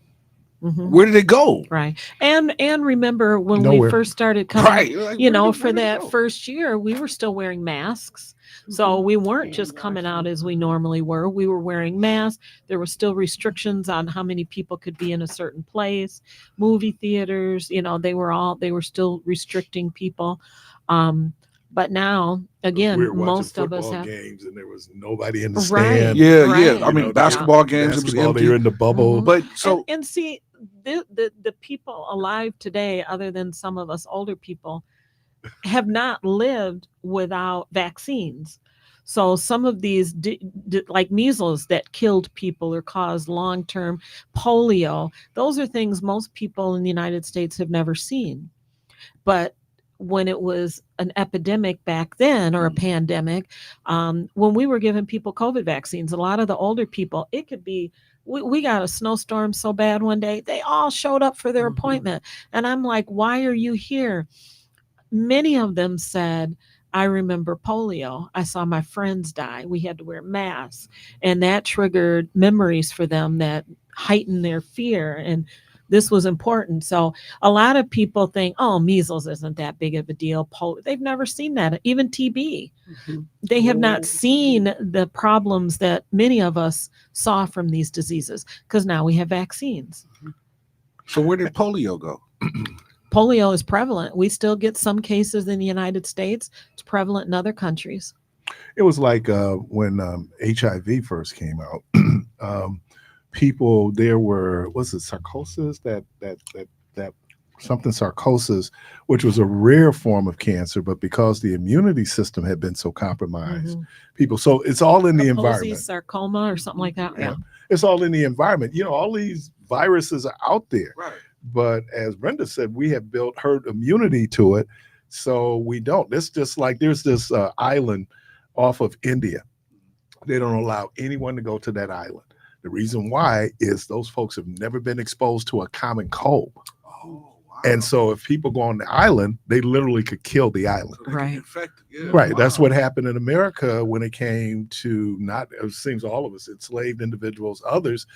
Mhm. where did it go? Right. And remember when Nowhere. we first started coming, Right. Like, you where know, did- for where did it that go? first year, we were still wearing masks. So we weren't just coming out as we normally were. We were wearing masks. There were still restrictions on how many people could be in a certain place. Movie theaters, you know, they were still restricting people. But now, again, We were watching most of us football have games and there was nobody in the Right. stand. Yeah, Right. yeah. I You mean, know, basketball games, it was basketball, empty. they were in the bubble. Mhm. But so and see the people alive today, other than some of us older people, have not lived without vaccines. So some of these like measles that killed people or caused long-term polio, those are things most people in the United States have never seen. But when it was an epidemic back then or a pandemic, when we were giving people COVID vaccines, a lot of the older people, it could be, we got a snowstorm so bad one day, they all showed up for their appointment. And I'm like, why are you here? Many of them said, I remember polio. I saw my friends die. We had to wear masks. And that triggered memories for them that heightened their fear. And this was important. So a lot of people think, oh, measles isn't that big of a deal. They've never seen that. Even TB. They have not seen the problems that many of us saw from these diseases because now we have vaccines. so where did polio go? Polio is prevalent. We still get some cases in the United States. It's prevalent in other countries. It was like when HIV first came out. People there were, was it sarcosis, that something sarcosis, which was a rare form of cancer, but because the immunity system had been so compromised, people, so it's all in the environment. Sarcoma or something like that. Yeah. It's all in the environment. You know, all these viruses are out there. Right. But as Brenda said, we have built herd immunity to it. So we don't. It's just like there's this island off of India. They don't allow anyone to go to that island. The reason why is those folks have never been exposed to a common cold. Oh, wow. And so if people go on the island, they literally could kill the island. So they get Right. infected. Yeah, Right. That's wow. what happened in America when it came to not, it seems all of us, enslaved individuals, others,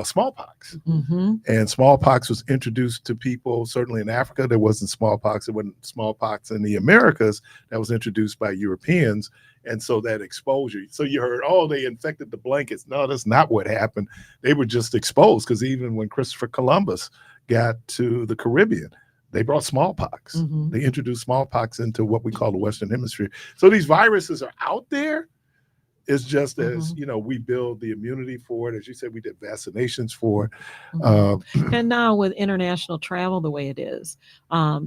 smallpox. Mm-hmm. And smallpox was introduced to people, certainly in Africa, there wasn't smallpox. It wasn't smallpox in the Americas that was introduced by Europeans. And so that exposure, so you heard, oh, they infected the blankets. No, that's not what happened. They were just exposed because even when Christopher Columbus got to the Caribbean, they brought smallpox. Mm-hmm. They introduced smallpox into what we call the Western Hemisphere. So these viruses are out there. It's just as, you know, we build the immunity for it. As you said, we did vaccinations for it. And now with international travel the way it is,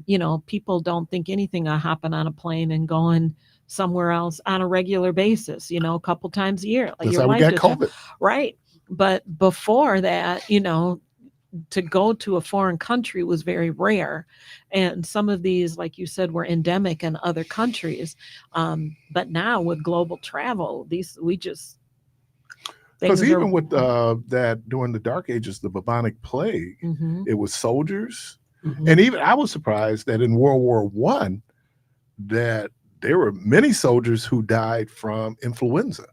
you know, people don't think anything of hopping on a plane and going somewhere else on a regular basis, you know, a couple times a year. Like That's your how we wife got did. COVID. Right. But before that, you know, to go to a foreign country was very rare. And some of these, like you said, were endemic in other countries. But now with global travel, Because things even are- with that during the Dark Ages, the bubonic plague, Mhm. it was soldiers. Mhm. And even I was surprised that in World War I, that there were many soldiers who died from influenza.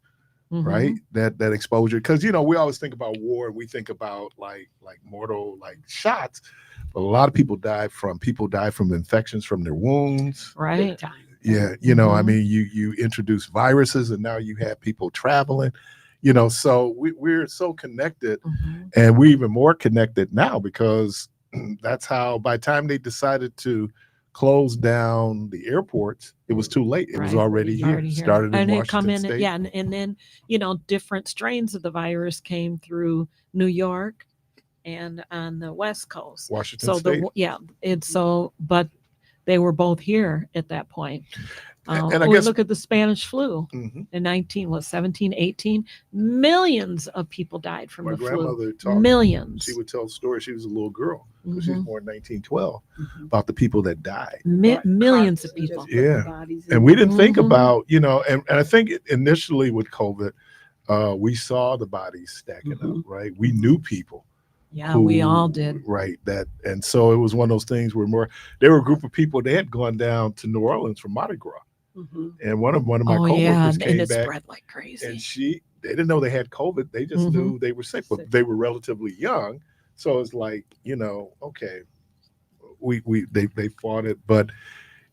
Mhm. Right, that exposure, because you know we always think about war and we think about like mortal like shots, But a lot of people die from infections from their wounds. Big Right. time. Yeah, you know, I Mhm. mean, you introduce viruses, and now you have people traveling. So we're so connected, Mhm. and we're even more connected now because that's how. By the time they decided to close down the airports, it was too late. It was Right. already here. Already here. Started in And it come Washington in, State. yeah, and then different strains of the virus came through New York and on the West Coast. Washington So State. and so, but they were both here at that point. And I we guess look at the Spanish flu Mhm. in 17, 18. Millions of people died from My the flu. grandmother taught. Millions. She would tell stories. She was a little girl because she was Mhm. born in 1912 Mhm. about the people that died. Millions of Carts, just people. put the Yeah. bodies And in we there. didn't think Mhm. about, and I think initially with COVID, we saw the bodies stacking up, Mhm. right? We knew people Yeah, we all did. right? And so it was one of those things where there were a group of people, they had gone down to New Orleans for Mardi Gras. Mhm. And one of my Oh yeah, coworkers and came it back, spread like crazy. and they didn't know they had COVID. They just Mhm. knew they were sick, but they were relatively young. So it's like, okay, they fought it. But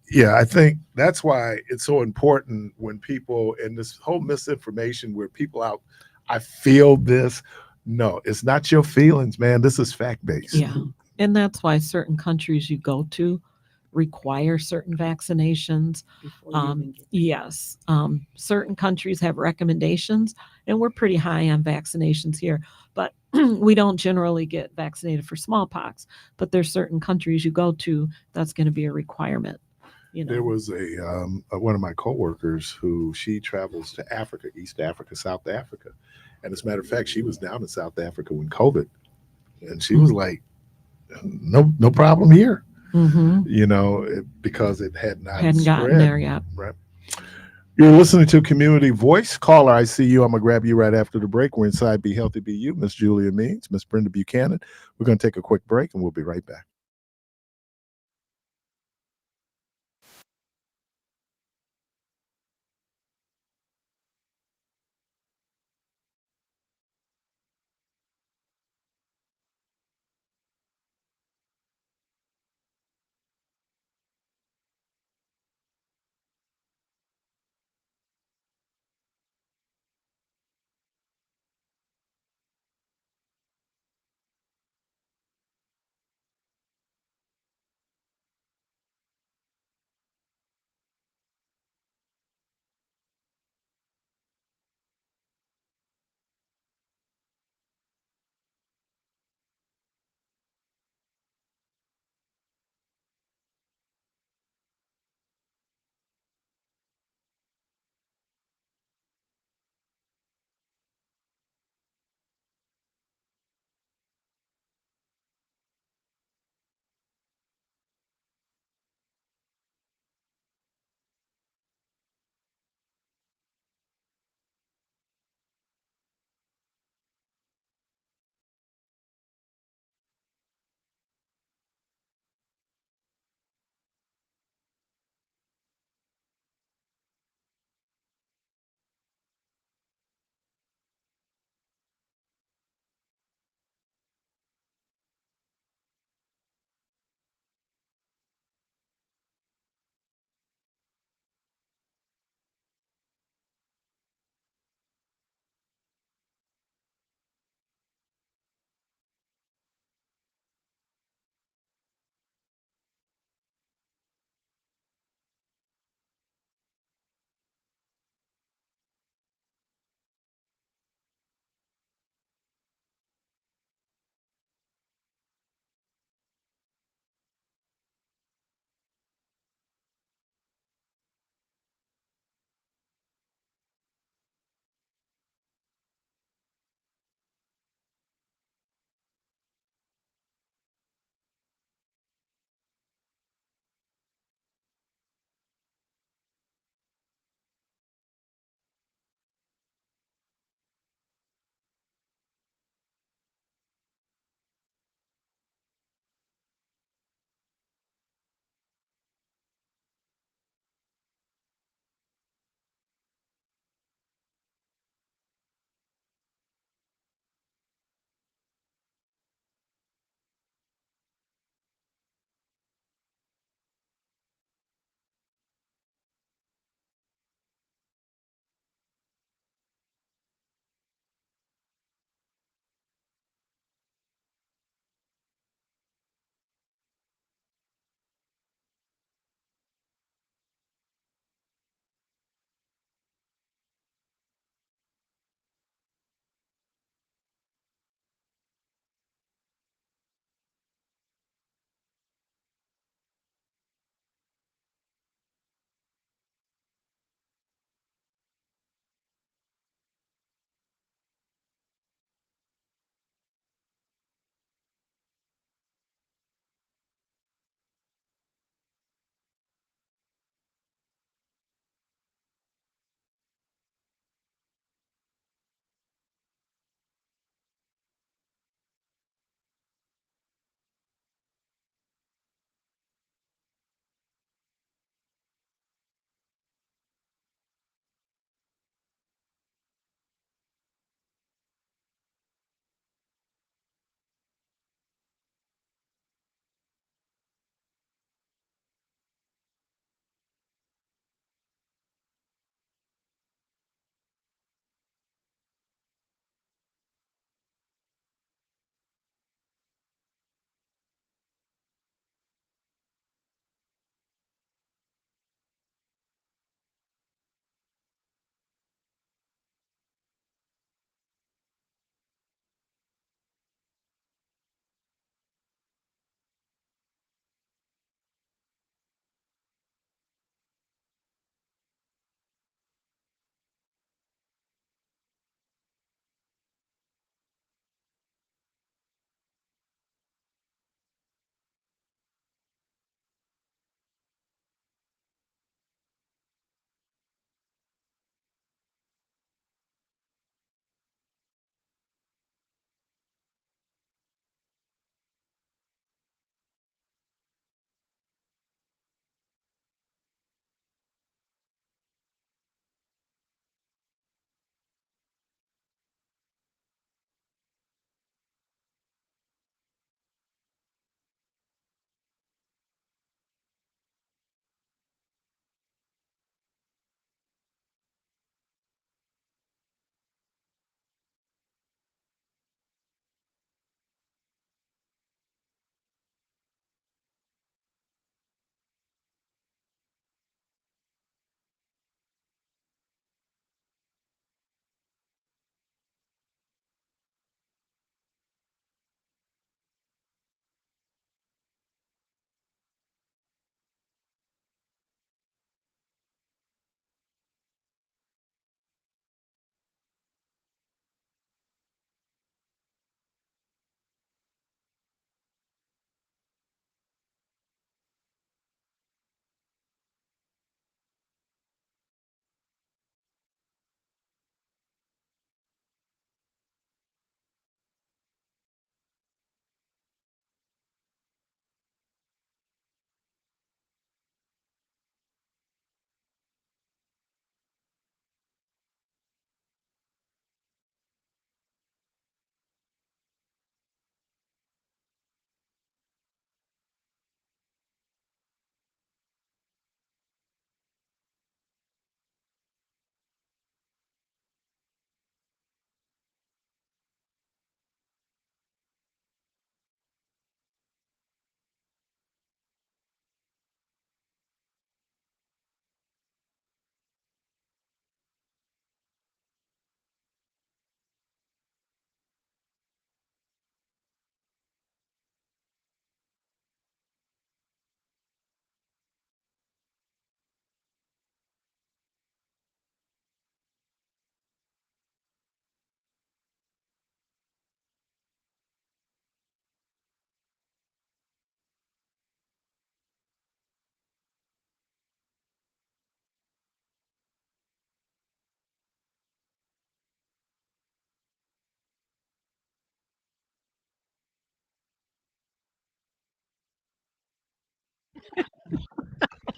yeah, I think that's why it's so important when people, and this whole misinformation where people out, I feel this. No, it's not your feelings, man. This is fact based. Yeah. And that's why certain countries you go to require certain vaccinations. Before you even get Yes. Certain countries have recommendations, and we're pretty high on vaccinations here, but we don't generally get vaccinated for smallpox. But there's certain countries you go to that's going to be a requirement. There was one of my coworkers who she travels to Africa, East Africa, South Africa, and as a matter of fact, she was down in South Africa when COVID, and she was like, no problem here, Mhm. because it had not Hadn't gotten spread. there yet. Right. You're listening to Community Voice. Caller, I see you. I'm going to grab you right after the break. We're inside Be Healthy, Be You. Miss Julia Means, Miss Brenda Buchanan. We're going to take a quick break, and we'll be right back.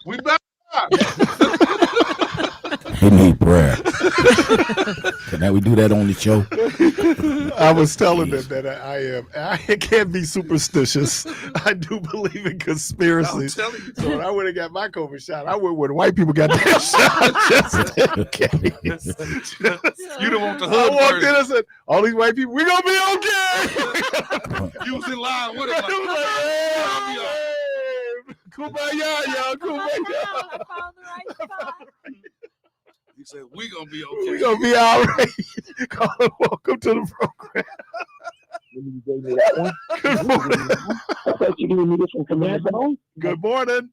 We better. He need prayer. Can we do that on the show? I was telling them that I can't be superstitious. I do believe in I'm conspiracies. telling you. So when I went and got my COVID shot, I went where the white people got their shot just in case. You don't want the I hood walked in version. and said, all these white people, we're going to be okay. You was in line with it. It Like, was like, "I'll be all right." hey, kumbaya, y'all, I kumbaya. found the right spot. He said, we gonna be We're okay. going to be all right. Colin, welcome to the program. You gave me that one. Good morning. I thought you gave me this one from that phone. Good morning.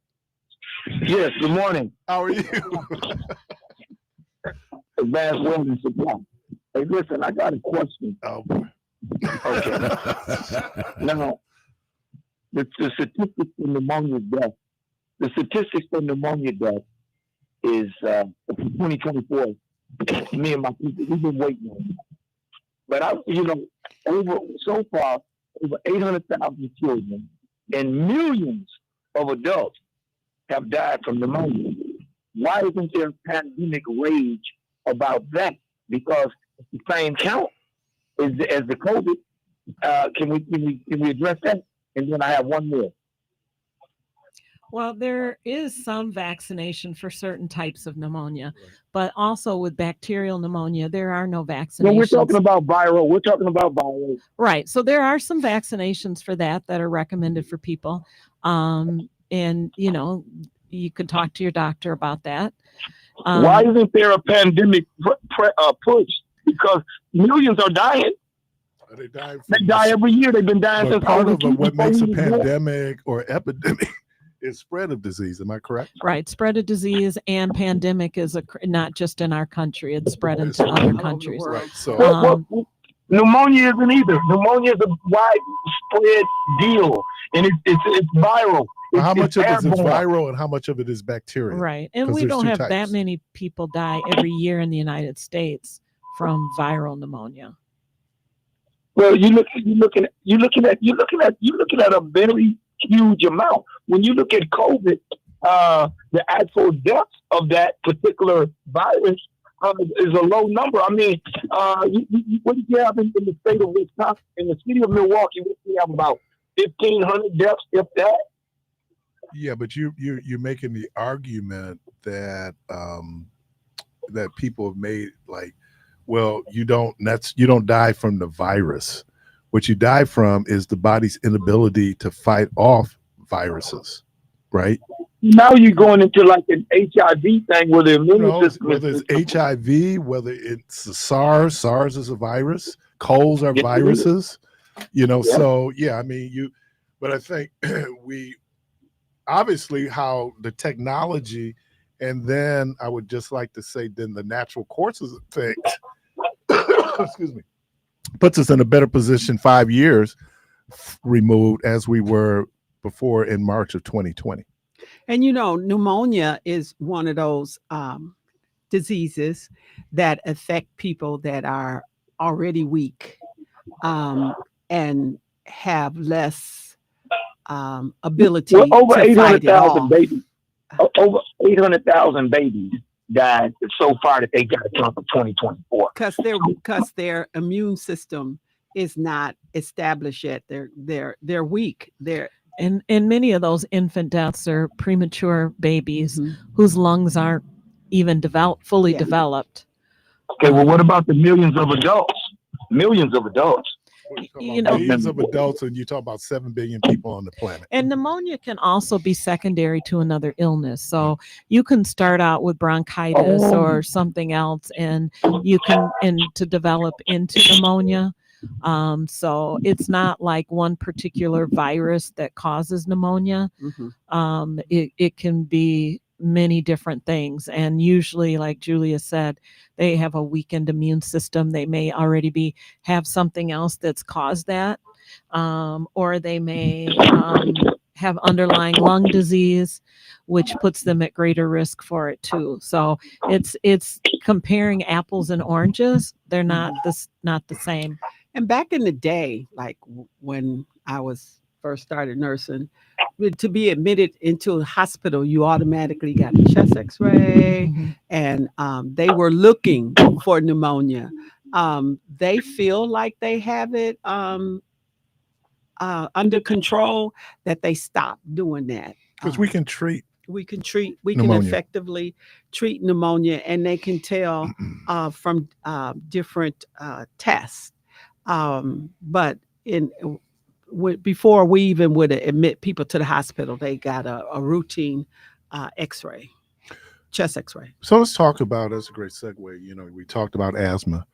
Yes, good morning. How are you? Advanced Welding Supply. Hey, listen, I got a question. Oh, boy. Okay. Now, the statistics for pneumonia death. The statistics for pneumonia death is for 2024. Me and my people, we've been waiting on it. But so far, over 800,000 children and millions of adults have died from pneumonia. Why isn't there a pandemic rage about that? Because it's the same count as the COVID. Can we address that? And then I have one more. Well, there is some vaccination for certain types of pneumonia, but also with bacterial pneumonia, there are no vaccinations. No, we're talking about viral. We're talking about viral. Right. So there are some vaccinations for that are recommended for people. And, you could talk to your doctor about that. Why isn't there a pandemic push? Because millions are dying. They die, They die every year. They've been dying but since part of COVID. what makes a Before we was born. pandemic or epidemic is spread of disease. Am I correct? Right. Spread of disease and pandemic is not just in our country. It's spread It's into all other over the countries. Right. So Well, pneumonia isn't either. Pneumonia is a widespread deal, and it's viral. how much of it is airborne. viral and how much of it is bacterial? Right. And 'Cause we there's don't two have that types. many people die every year in the United States from viral pneumonia. Well, you're looking at a very huge amount. When you look at COVID, the actual deaths of that particular virus is a low number. I mean, what do you have in the state of Wisconsin? In the city of Milwaukee, we have about 1,500 deaths, if that. Yeah, but you're making the argument that that people have made, like, well, you don't die from the virus. What you die from is the body's inability to fight off viruses, right? Now you're going into like an HIV thing where the immune system whether is it's HIV, whether it's the SARS is a virus, colds are viruses, So yeah, I mean but I think we obviously how the technology, and then I would just like to say then the natural courses of things excuse me, puts us in a better position 5 years removed as we were before in March of 2020. And pneumonia is one of those diseases that affect people that are already weak and have less ability over to fight it 800,000 off. babies. Over 800,000 babies died so far that they got to count for 2024. Because their immune system is not established yet. They're weak. And many of those infant deaths are premature babies whose lungs aren't even fully developed. Okay, well, what about the millions of adults? Millions of adults. Millions of adults, and you talk about 7 billion people on the planet. And pneumonia can also be secondary to another illness. So you can start out with bronchitis or something else, and you can to develop into pneumonia. So it's not like one particular virus that causes pneumonia. It can be many different things, and usually, like Julia said, they have a weakened immune system. They may already have something else that's caused that, or they may have underlying lung disease, which puts them at greater risk for it too. So it's comparing apples and oranges. They're not the same. And back in the day, like when I was first started nursing, to be admitted into a hospital, you automatically got a chest X-ray, and they were looking for pneumonia. They feel like they have it under control, that they stop doing that. Because we can treat we can pneumonia. effectively treat pneumonia, and they can tell from different tests. But before we even would admit people to the hospital, they got a routine X-ray, chest X-ray. So let's talk about, that's a great segue. You know, we talked about asthma.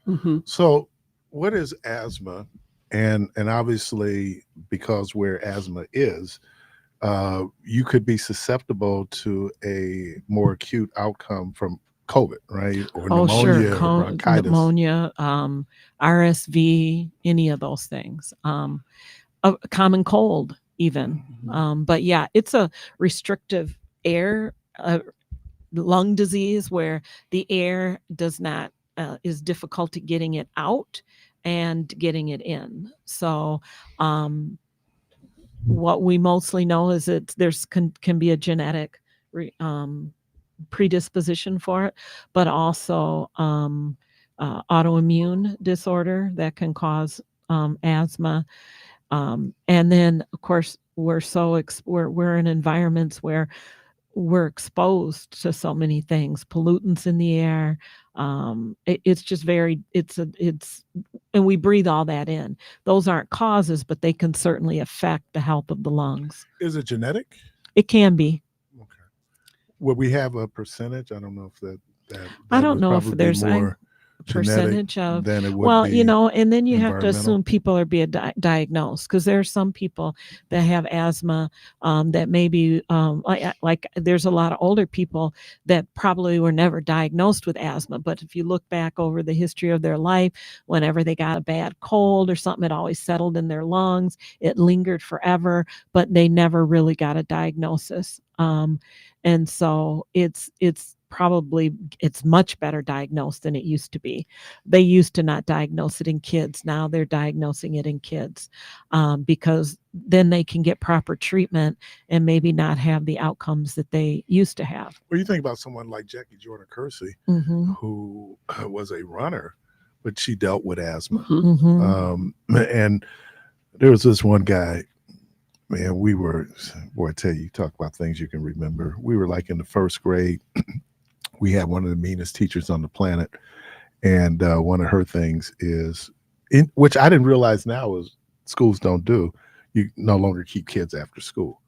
So what is asthma? And obviously, because where asthma is, you could be susceptible to a more acute outcome from COVID, right? Or pneumonia, or bronchitis. Pneumonia, RSV, any of those things. A common cold, even. But yeah, it's a restrictive air lung disease where the air does not is difficult getting it out and getting it in. So what we mostly know is that there's can be a genetic predisposition for it, but also autoimmune disorder that can cause asthma. And then, of course, we're in environments where we're exposed to so many things, pollutants in the air. It's just and we breathe all that in. Those aren't causes, but they can certainly affect the health of the lungs. Is it genetic? It can be. Okay. Would we have a percentage? I don't know if that I don't would know if probably there's be more percentage of, than it would well, be and then you have to environmental. assume people are being diagnosed, because there are some people that have asthma that maybe like there's a lot of older people that probably were never diagnosed with asthma, but if you look back over the history of their life, whenever they got a bad cold or something, it always settled in their lungs, it lingered forever, but they never really got a diagnosis. And so it's much better diagnosed than it used to be. They used to not diagnose it in kids. Now they're diagnosing it in kids because then they can get proper treatment and maybe not have the outcomes that they used to have. Well, you think about someone like Jackie Jordan Kersey, who was a runner, but she dealt with asthma. And there was this one guy, man, I tell you, talk about things you can remember. We were like in the first grade. We had one of the meanest teachers on the planet. And one of her things is, which I didn't realize now is schools don't do, you no longer keep kids after school.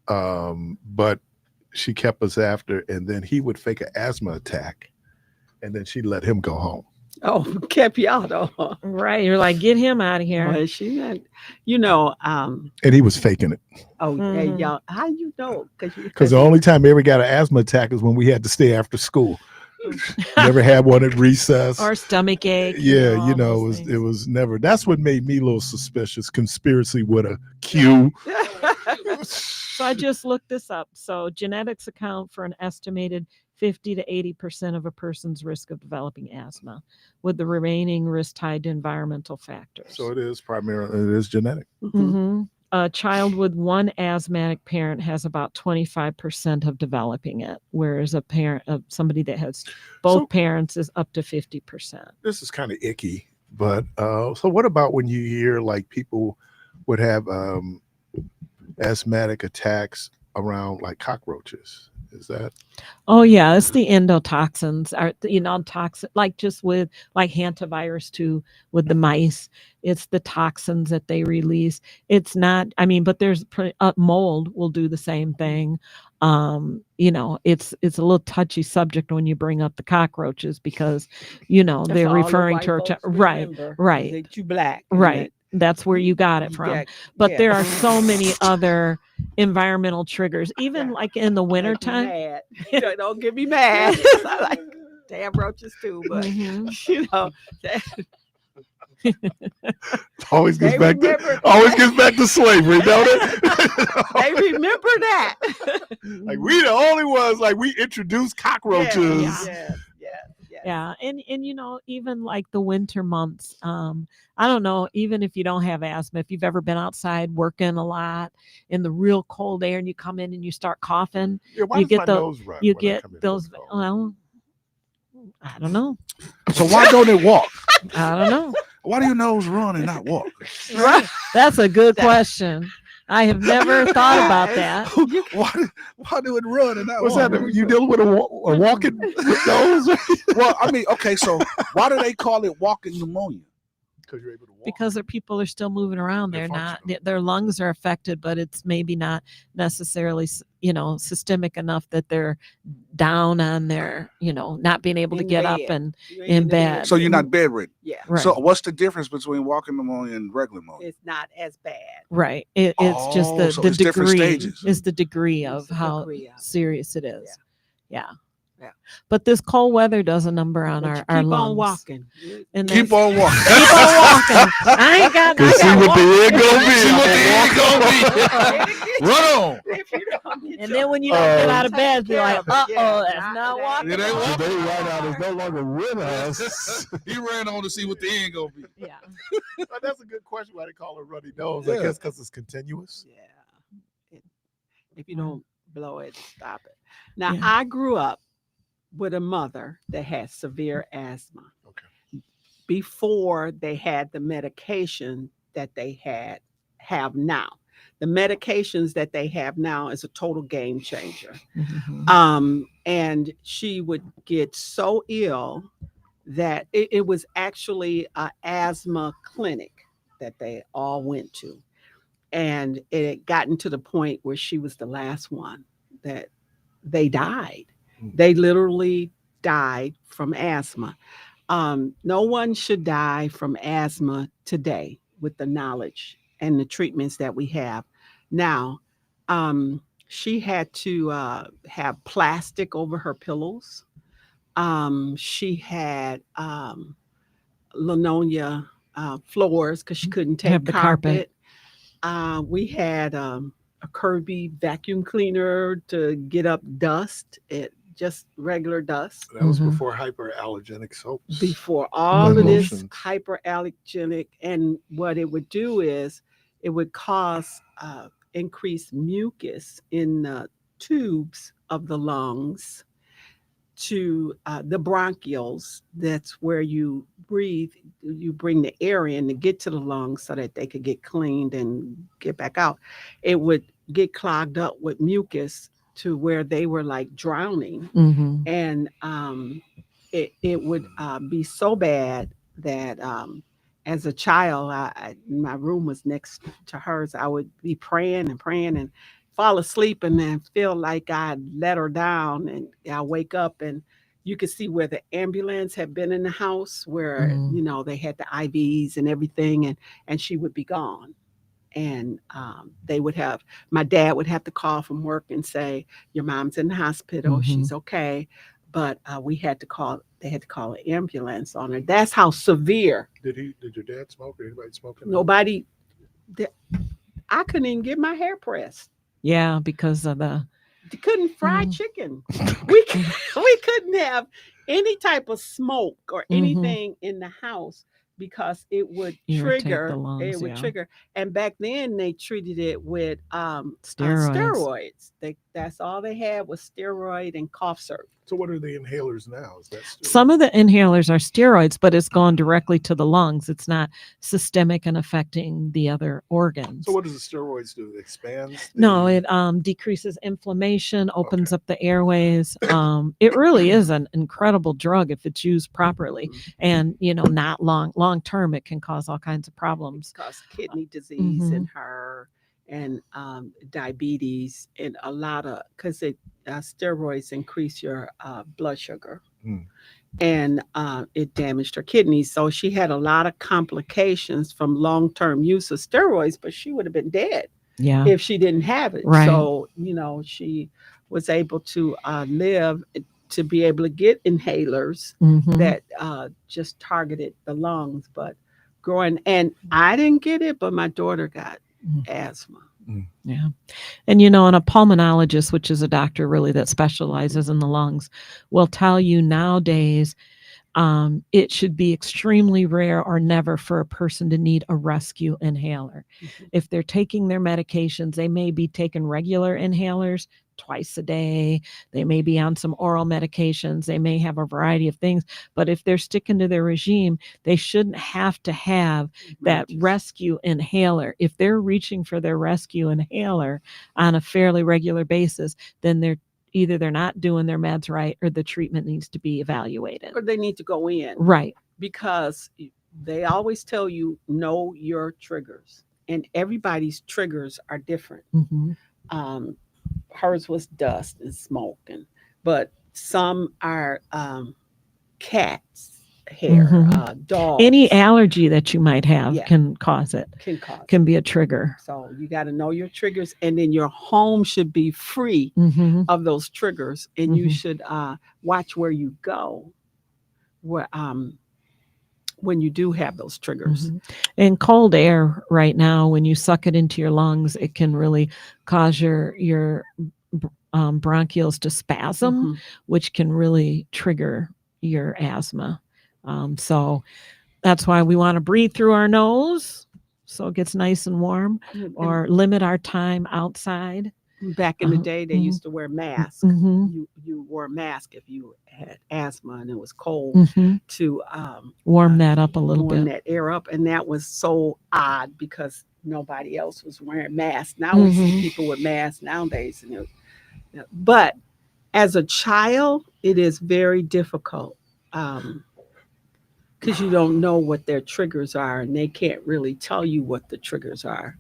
But she kept us after, and then he would fake an asthma attack, and then she'd let him go home. Oh, kept y'all though. Right. You're like, get him out of here. Well, she not, and he was faking it. Oh, yeah, y'all. How you know? Because the only time I ever got an asthma attack is when we had to stay after school. Never had one at recess or stomach ache. Yeah, it was never. That's what made me a little suspicious. Conspiracy with a Q. So I just looked this up. So genetics account for an estimated 50 to 80% of a person's risk of developing asthma, with the remaining risk tied to environmental factors. So it is genetic. A child with one asthmatic parent has about 25% of developing it, whereas a parent of somebody that has both parents is up to 50%. This is kind of icky, but so what about when you hear like people would have asthmatic attacks around like cockroaches? Is that? Oh yeah, it's the endotoxins. Toxin, like just with like hantavirus 2 with the mice. It's the toxins that they release. It's not. But there's mold will do the same thing. It's a little touchy subject when you bring up the cockroaches because they're referring to right. That you black, right. That's where you got it from. But there are so many other environmental triggers, even like in the wintertime. Don't get me mad. I like damn roaches too, but always gets back to slavery, don't it? They remember that. Like we the only ones, like we introduced cockroaches. Yeah. Yes. Yeah, and even like the winter months, I don't know, even if you don't have asthma, if you've ever been outside working a lot in the real cold air and you come in and you start coughing, Yeah, why you does get my the nose run you when I get come in from those the cold? well, I don't know. So why don't it walk? I don't know. Why do your nose run and not walk? Right. That's a good That- question. I have never thought about that. Why do it run and not What's walk? that? You dealing with a walking nose? Well, I mean, okay, so why do they call it walking pneumonia? Because you're able to walk. Because their people are still moving around. They're They're not, functional. their lungs are affected, but it's maybe not necessarily, systemic enough that they're down on their, not being able to In get up bed. and You ain't in the bed. So you're not bedridden. Yeah. right. So what's the difference between walking pneumonia and regular pneumonia? It's not as bad. Right. It's just Oh, the, so the it's different degree stages. is the degree It's of the how degree of it. serious it is. Yeah. Yeah. But this cold weather does a number on But our, you our keep lungs. on walking. And Keep that's- on walking. keep on walking. I ain't got Can I see got what walk- the end gonna be. See what the I'm end gonna be. Run on. If you don't get And your- then when you don't get Oh. out of bed, Take you're care like, of it. Yeah, that's not it walking. It ain't no walking. Today, more. right now, is no longer with us. He ran on to see what the end gonna be. Yeah. But that's a good question. Why they call it runny nose? Yeah. I guess because it's continuous. Yeah. If you don't blow it, stop it. Now, Yeah. I grew up with a mother that had severe asthma. Okay. Before they had the medication that they have now. The medications that they have now is a total game changer. Mhm. And she would get so ill that it was actually an asthma clinic that they all went to. And it had gotten to the point where she was the last one that they died. Mm. They literally died from asthma. No one should die from asthma today with the knowledge and the treatments that we have. Now, she had to have plastic over her pillows. She had linoleum floors because she couldn't take Have the carpet. We had a Kirby vacuum cleaner to get up dust, just regular dust. That was Mhm. before hyperallergenic soaps. Before all of this Lotions. hyperallergenic, and what it would do is it would cause increased mucus in the tubes of the lungs to the bronchioles. That's where you breathe. You bring the air in to get to the lungs so that they could get cleaned and get back out. It would get clogged up with mucus to where they were like drowning. Mhm. And it would be so bad that as a child, my room was next to hers. I would be praying and fall asleep and then feel like I let her down, and I wake up and you could see where the ambulance had been in the house, where Mm. they had the IVs and everything, and she would be gone. And my dad would have to call from work and say, your mom's in the hospital, she's okay. But they had to call an ambulance on her. That's how severe. Did your dad smoke? Or anybody smoking? Nobody, I couldn't even get my hair pressed. Yeah, because of the You couldn't fry Mhm. chicken. We couldn't have any type of smoke or Mhm. anything in the house because it would Irritate trigger. the lungs, It would yeah. trigger. And back then they treated it with Steroids. steroids. That's all they had was steroid and cough syrup. So what are the inhalers now? Is that still? Some of the inhalers are steroids, but it's gone directly to the lungs. It's not systemic and affecting the other organs. So what does the steroids do? It expands? No, the- it decreases inflammation, opens up the airways. It really is an incredible drug if it's used properly, and not long term. It can cause all kinds of problems. Caused kidney disease in Mhm. her and diabetes and a lot of because steroids increase your blood sugar. Mm. And it damaged her kidneys. So she had a lot of complications from long-term use of steroids, but she would have been dead Yeah, if she didn't have it. Right. So, she was able to live to be able to get inhalers Mhm. that just targeted the lungs. But and I didn't get it, but my daughter got asthma. Yeah. And and a pulmonologist, which is a doctor really that specializes in the lungs, will tell you nowadays it should be extremely rare or never for a person to need a rescue inhaler. If they're taking their medications, they may be taking regular inhalers twice a day. They may be on some oral medications. They may have a variety of things. But if they're sticking to their regime, they shouldn't have to have that rescue inhaler. If they're reaching for their rescue inhaler on a fairly regular basis, then they're not doing their meds right, or the treatment needs to be evaluated. Or they need to go in. Right. Because they always tell you know your triggers, and everybody's triggers are different. Hers was dust and smoke, but some are cats hair, dogs. Any allergy that you might have can cause it. Can be a trigger. So you got to know your triggers, and then your home should be free of those triggers, and you should watch where you go, when you do have those triggers. And cold air right now, when you suck it into your lungs, it can really cause your bronchioles to spasm, which can really trigger your asthma. So that's why we want to breathe through our nose so it gets nice and warm, or limit our time outside. Back in the day, they used to wear masks. You wore a mask if you had asthma and it was cold, to warm that up a little bit. Warm that air up. And that was so odd because nobody else was wearing masks. Now we see people with masks nowadays. But as a child, it is very difficult because you don't know what their triggers are, and they can't really tell you what the triggers are.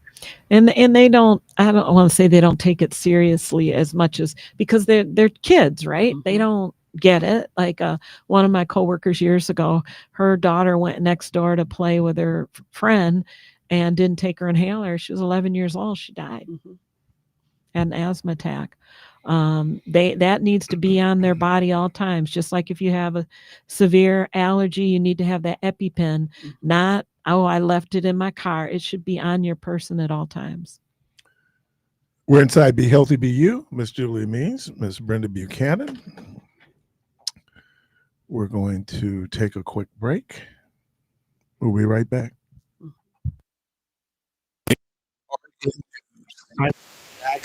And they don't, I don't want to say they don't take it seriously as much as, because they're kids, right? They don't get it. Like one of my coworkers years ago, her daughter went next door to play with her friend and didn't take her inhaler. She was 11 years old. She died. Had an asthma attack. That needs to be on their body all times. Just like if you have a severe allergy, you need to have that EpiPen, not, oh, I left it in my car. It should be on your person at all times. We're inside Be Healthy, Be You. Miss Julie Means, Miss Brenda Buchanan. We're going to take a quick break. We'll be right back.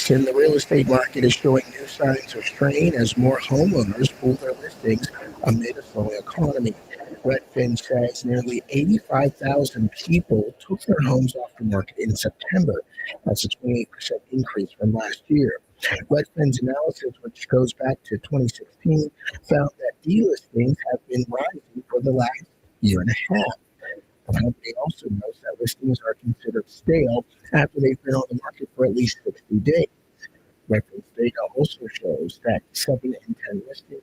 In the real estate market is showing new signs of strain as more homeowners pull their listings amid a slowing economy. Redfin says nearly 85,000 people took their homes off the market in September. That's a 28% increase from last year. Redfin's analysis, which goes back to 2016, found that delistings have been rising for the last year and a half. The company also notes that listings are considered stale after they've been on the market for at least 60 days. Reference data also shows that 7 in 10 listings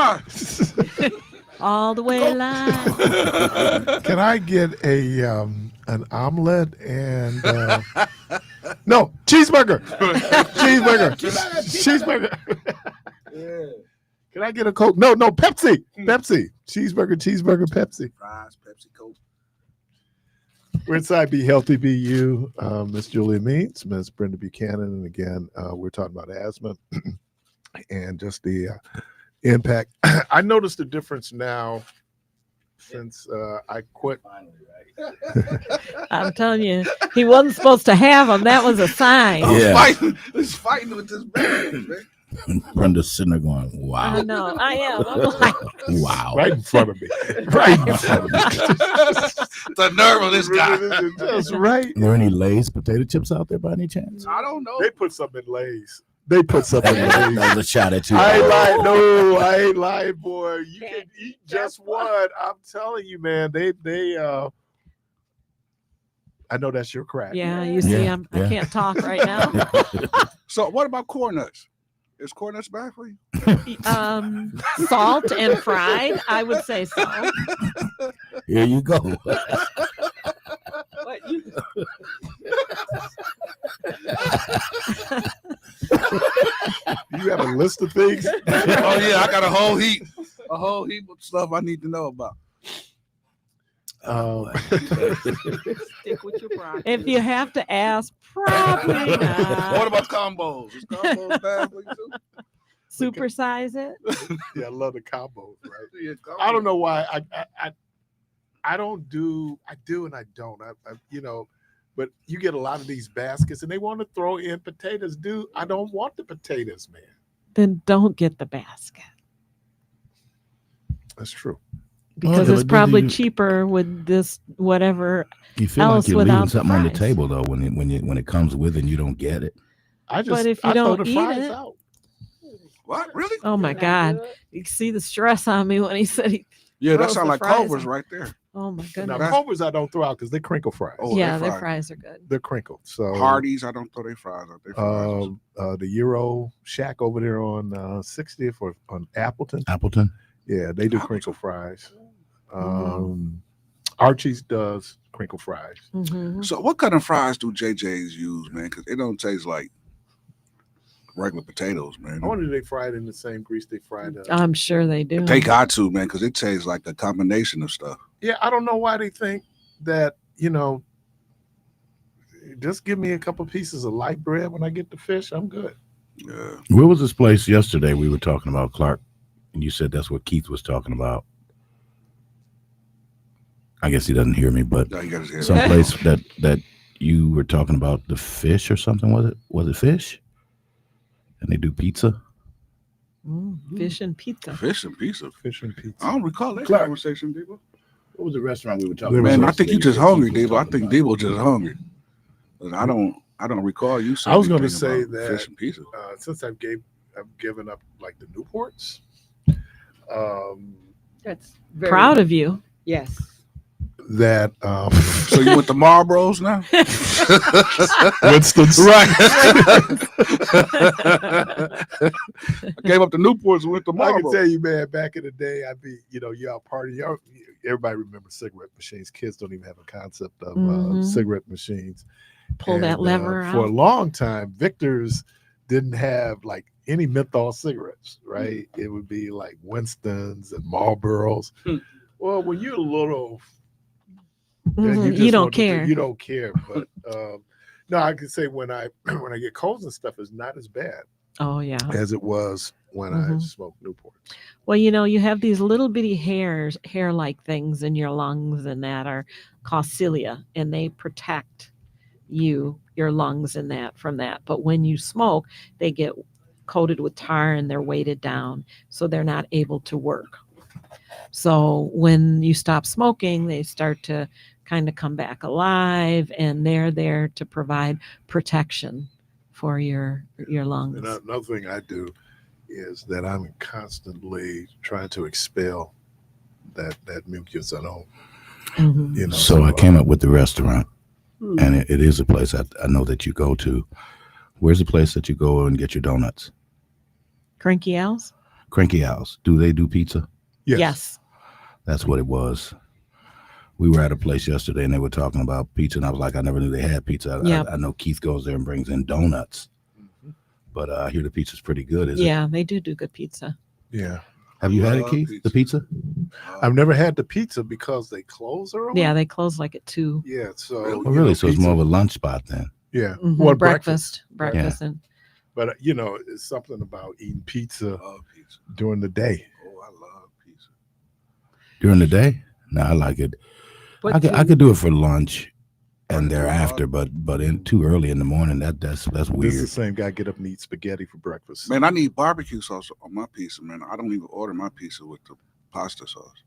on. All the way live. Can I get an omelet and no cheeseburger? Cheeseburger. Yeah. Can I get a Coke? No, Pepsi. Cheeseburger, Pepsi. Fries, Pepsi, Coke. We're inside Be Healthy, Be You. Miss Julia Means, Miss Brenda Buchanan, and again, we're talking about asthma and just the impact. I noticed the difference now since I quit. I'm telling you, he wasn't supposed to have them. That was a sign. Yeah. It's fighting with this man, man. Brenda's sitting there going, I wow. know. I am. I'm like, Wow. Right in front of me. Right in front of me. The nerve of this guy. That's right. Are there any Lay's potato chips out there by any chance? I don't know. They put something in Lay's. They put something in That Lay's. was a shot at you. I ain't lying. No, I ain't lying, boy. You can eat just one. I'm telling you, man. They I know that's your crack. yeah, you see, Yeah, I can't talk right now. So what about corn nuts? Is corn nuts bad for you? Salt and fried, I would say so. Here you go. But you, You have a list of things. Oh yeah, I got a whole heap of stuff I need to know about. Stick with your broccoli. if you have to ask, probably What not. about combos? Is combos bad for you too? Supersize it. Yeah, I love the combos, right? Yeah, I don't know why I don't do. I do and I don't. I but you get a lot of these baskets and they want to throw in potatoes. Dude, I don't want the potatoes, man. Then don't get the basket That's true. because Well, it's but probably you- cheaper with this whatever. You feel Else like you're without leaving the something on the fries. table though when it comes with and you don't get it. I just But if you I throw don't the eat fries it- out. What? Really? Oh my God! You see the stress on me when he said he. Yeah, that Throws sounds the like fries Culver's in. right there. Oh my Now goodness! Culver's I don't throw out because they're crinkle fries. Oh, Yeah, they their fried. fries are good. They're crinkled. So Hardee's, I don't throw their fries out. Their fries. the Euro Shack over there on 60th or on Appleton. Appleton. Yeah, they do Appleton. crinkle fries. Archie's does crinkle fries. Mhm. So what kind of fries do JJ's use, man? Because it don't taste like regular potatoes, man. I wonder if they fried in the same grease they fried. I'm sure they do. They got to, man, because it tastes like a combination of stuff. Yeah, I don't know why they think that, just give me a couple pieces of light bread when I get the fish. I'm good. Yeah. Where was this place yesterday we were talking about, Clark? And you said that's what Keith was talking about. I guess he doesn't hear me, but No, you gotta hear some that. place that you were talking about the fish or something. Was it fish? And they do pizza. Fish and pizza. Fish and pizza. Fish and pizza. I don't recall that Clark. conversation, Debo. What was the restaurant we were talking about? Man, I think you just yesterday hungry, Keith was Debo. I talking think about? Debo just hungry. 'Cause I don't recall you saying. I was gonna anything say about that- fish and pizza. Since I've given up like the Newports. That's very Proud of you. Yes. That So you went to Marlboro's now? Winston's. Right. I gave up the Newports and went to I can Marlboro. tell you, man, back in the day, I'd be, you out partying. Everybody remembers cigarette machines. Kids don't even have a concept of Mhm. cigarette machines. Pull that lever For a out. long time, Victor's didn't have like any menthol cigarettes, right? It would be like Winston's and Marlboros. Well, when you're little, then Mhm. just You don't want to care. you don't care. But no, I can say when I get colds and stuff, it's not as bad Oh yeah. as it was when I Mhm. smoked Newports. Well, you have these little bitty hair-like things in your lungs, and that are called cilia, and they protect your lungs and that from that. But when you smoke, they get coated with tar and they're weighted down, so they're not able to work. So when you stop smoking, they start to kind of come back alive, and they're there to provide protection for your lungs. And another thing I do is that I'm constantly trying to expel that mucus. I don't, Mhm. So I came up with the restaurant, Hmm. and it is a place I know that you go to. Where's the place that you go and get your donuts? Cranky Al's? Cranky House. Do they do pizza? Yes. That's what it was. We were at a place yesterday and they were talking about pizza, and I was like, I never knew they had pizza. Yep. I know Keith goes there and brings in donuts, but I hear the pizza's pretty good. Is it? Yeah, they do good pizza. Yeah. Have you had it, Love Keith? pizza. The pizza? I've never had the pizza because they close early. Yeah, they close like at 2. Yeah. So. Really? Oh, you really? know, So it's pizza- more of a lunch spot then. Yeah. Mhm, Well, breakfast. Yeah. And But you know, it's something about eating pizza I love pizza. during the day. Oh, I love pizza. During the day? No, I like it. But I could do it for lunch and do it thereafter, but in too early in the morning, that's This is the weird. same guy get up and eat spaghetti for breakfast. Man, I need barbecue sauce on my pizza, man. I don't even order my pizza with the pasta sauce.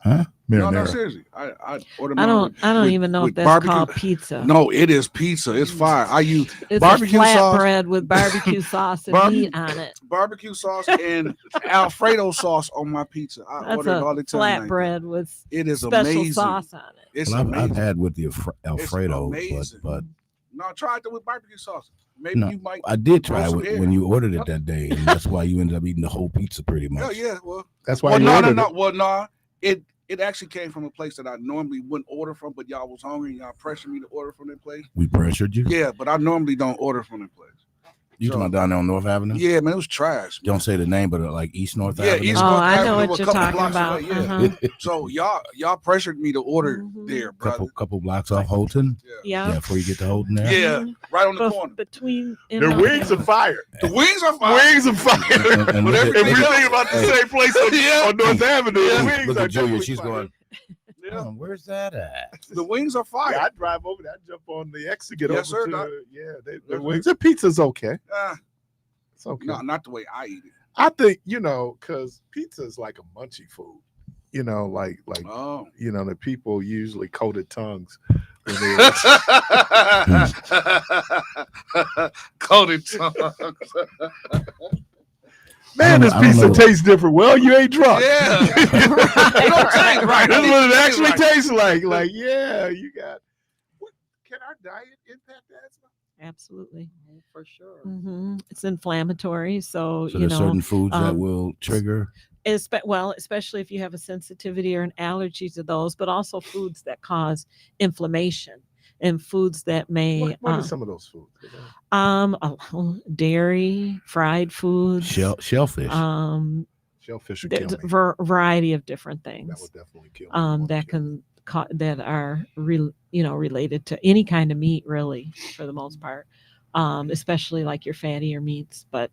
Huh? No, Marinara. seriously. I order I mine don't with- even know if with that's barbecue. called pizza. No, it is pizza. It's fire. I use It's barbecue a sauce. flatbread with barbecue sauce and Barbecue- meat on it. barbecue sauce and Alfredo sauce on my pizza. I That's order it a all the time. like that. flatbread with It is special amazing. sauce on it. It's Well, I've amazing. had with the Alfredo, amazing. but No, try it with barbecue sauce. Maybe No, you might. I did try Grow some it hair. when you ordered it that day, and that's why you ended up eating the whole pizza pretty Yeah, much. yeah. Well, That's why well, you no. ordered it. Well, no. It actually came from a place that I normally wouldn't order from, but y'all was hungry and y'all pressured me to order from that place. We pressured you. Yeah, but I normally don't order from that place. You talking about down there on North Avenue? Yeah, man, it was trash. Don't say the name, but like East North Yeah, Avenue. East Oh, North I know Avenue, what a you're couple talking blocks about. away, yeah. Uh-huh. So y'all pressured me to order Mhm. there, brother. couple blocks off Holton. Yeah. Yeah, before you get to Holton there. Yeah, right on the Bef- corner. between The wings are fire. The wings are fire. Wings are fire. And But look at- If we everything think about the same place on, Yeah. on North Avenue, Yeah. the wings look are at Julia. definitely She's fire. going. Yeah. "Oh, where's that at? The wings are fire. Yeah, I drive over there. I jump on the X to get Yes, over sir, to Doc. the sir. wings. The pizza's okay. Ah, It's okay. no, not the way I eat it. I think, because pizza is like a munchy food. Like Oh. the people usually coated tongues when they Coated tongues. Man, this I don't pizza know. tastes different. Well, you ain't drunk. Yeah. It don't taste right. That's what it It actually tastes right. tastes like. Like, yeah, you got. Can our diet impact asthma? Absolutely. for sure. It's inflammatory. So, So you there's know, certain foods that um, will trigger. especially if you have a sensitivity or an allergy to those, but also foods that cause inflammation and foods that may What are some of those foods? dairy, fried foods, Shellfish. Shellfish would kill me. variety of different things. That would definitely kill me. That can that are related to any kind of meat, really, for the most part, especially like your fattier meats. But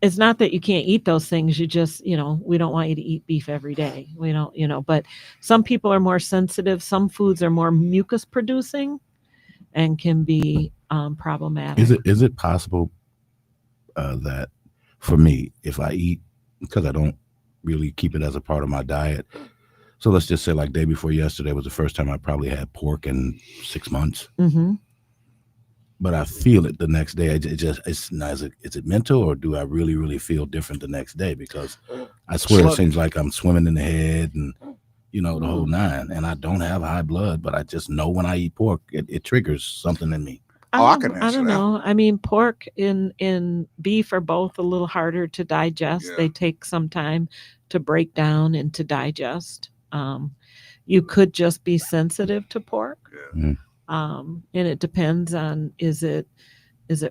it's not that you can't eat those things. You just, we don't want you to eat beef every day. We don't, but some people are more sensitive. Some foods are more mucus producing and can be problematic. Is it possible that for me, if I eat, because I don't really keep it as a part of my diet, so let's just say like day before yesterday was the first time I probably had pork in 6 months, Mm-hmm. but I feel it the next day. It's not, is it mental, or do I really feel different the next day? Because I swear it Sluggish. seems like I'm swimming in the head and the whole nine, and I don't have high blood, but I just know when I eat pork, it triggers something in me. I can I answer don't that. know. I mean, pork and beef are both a little harder to digest. Yeah. They take some time to break down and to digest. You could just be sensitive to pork. Yeah. And it depends on is it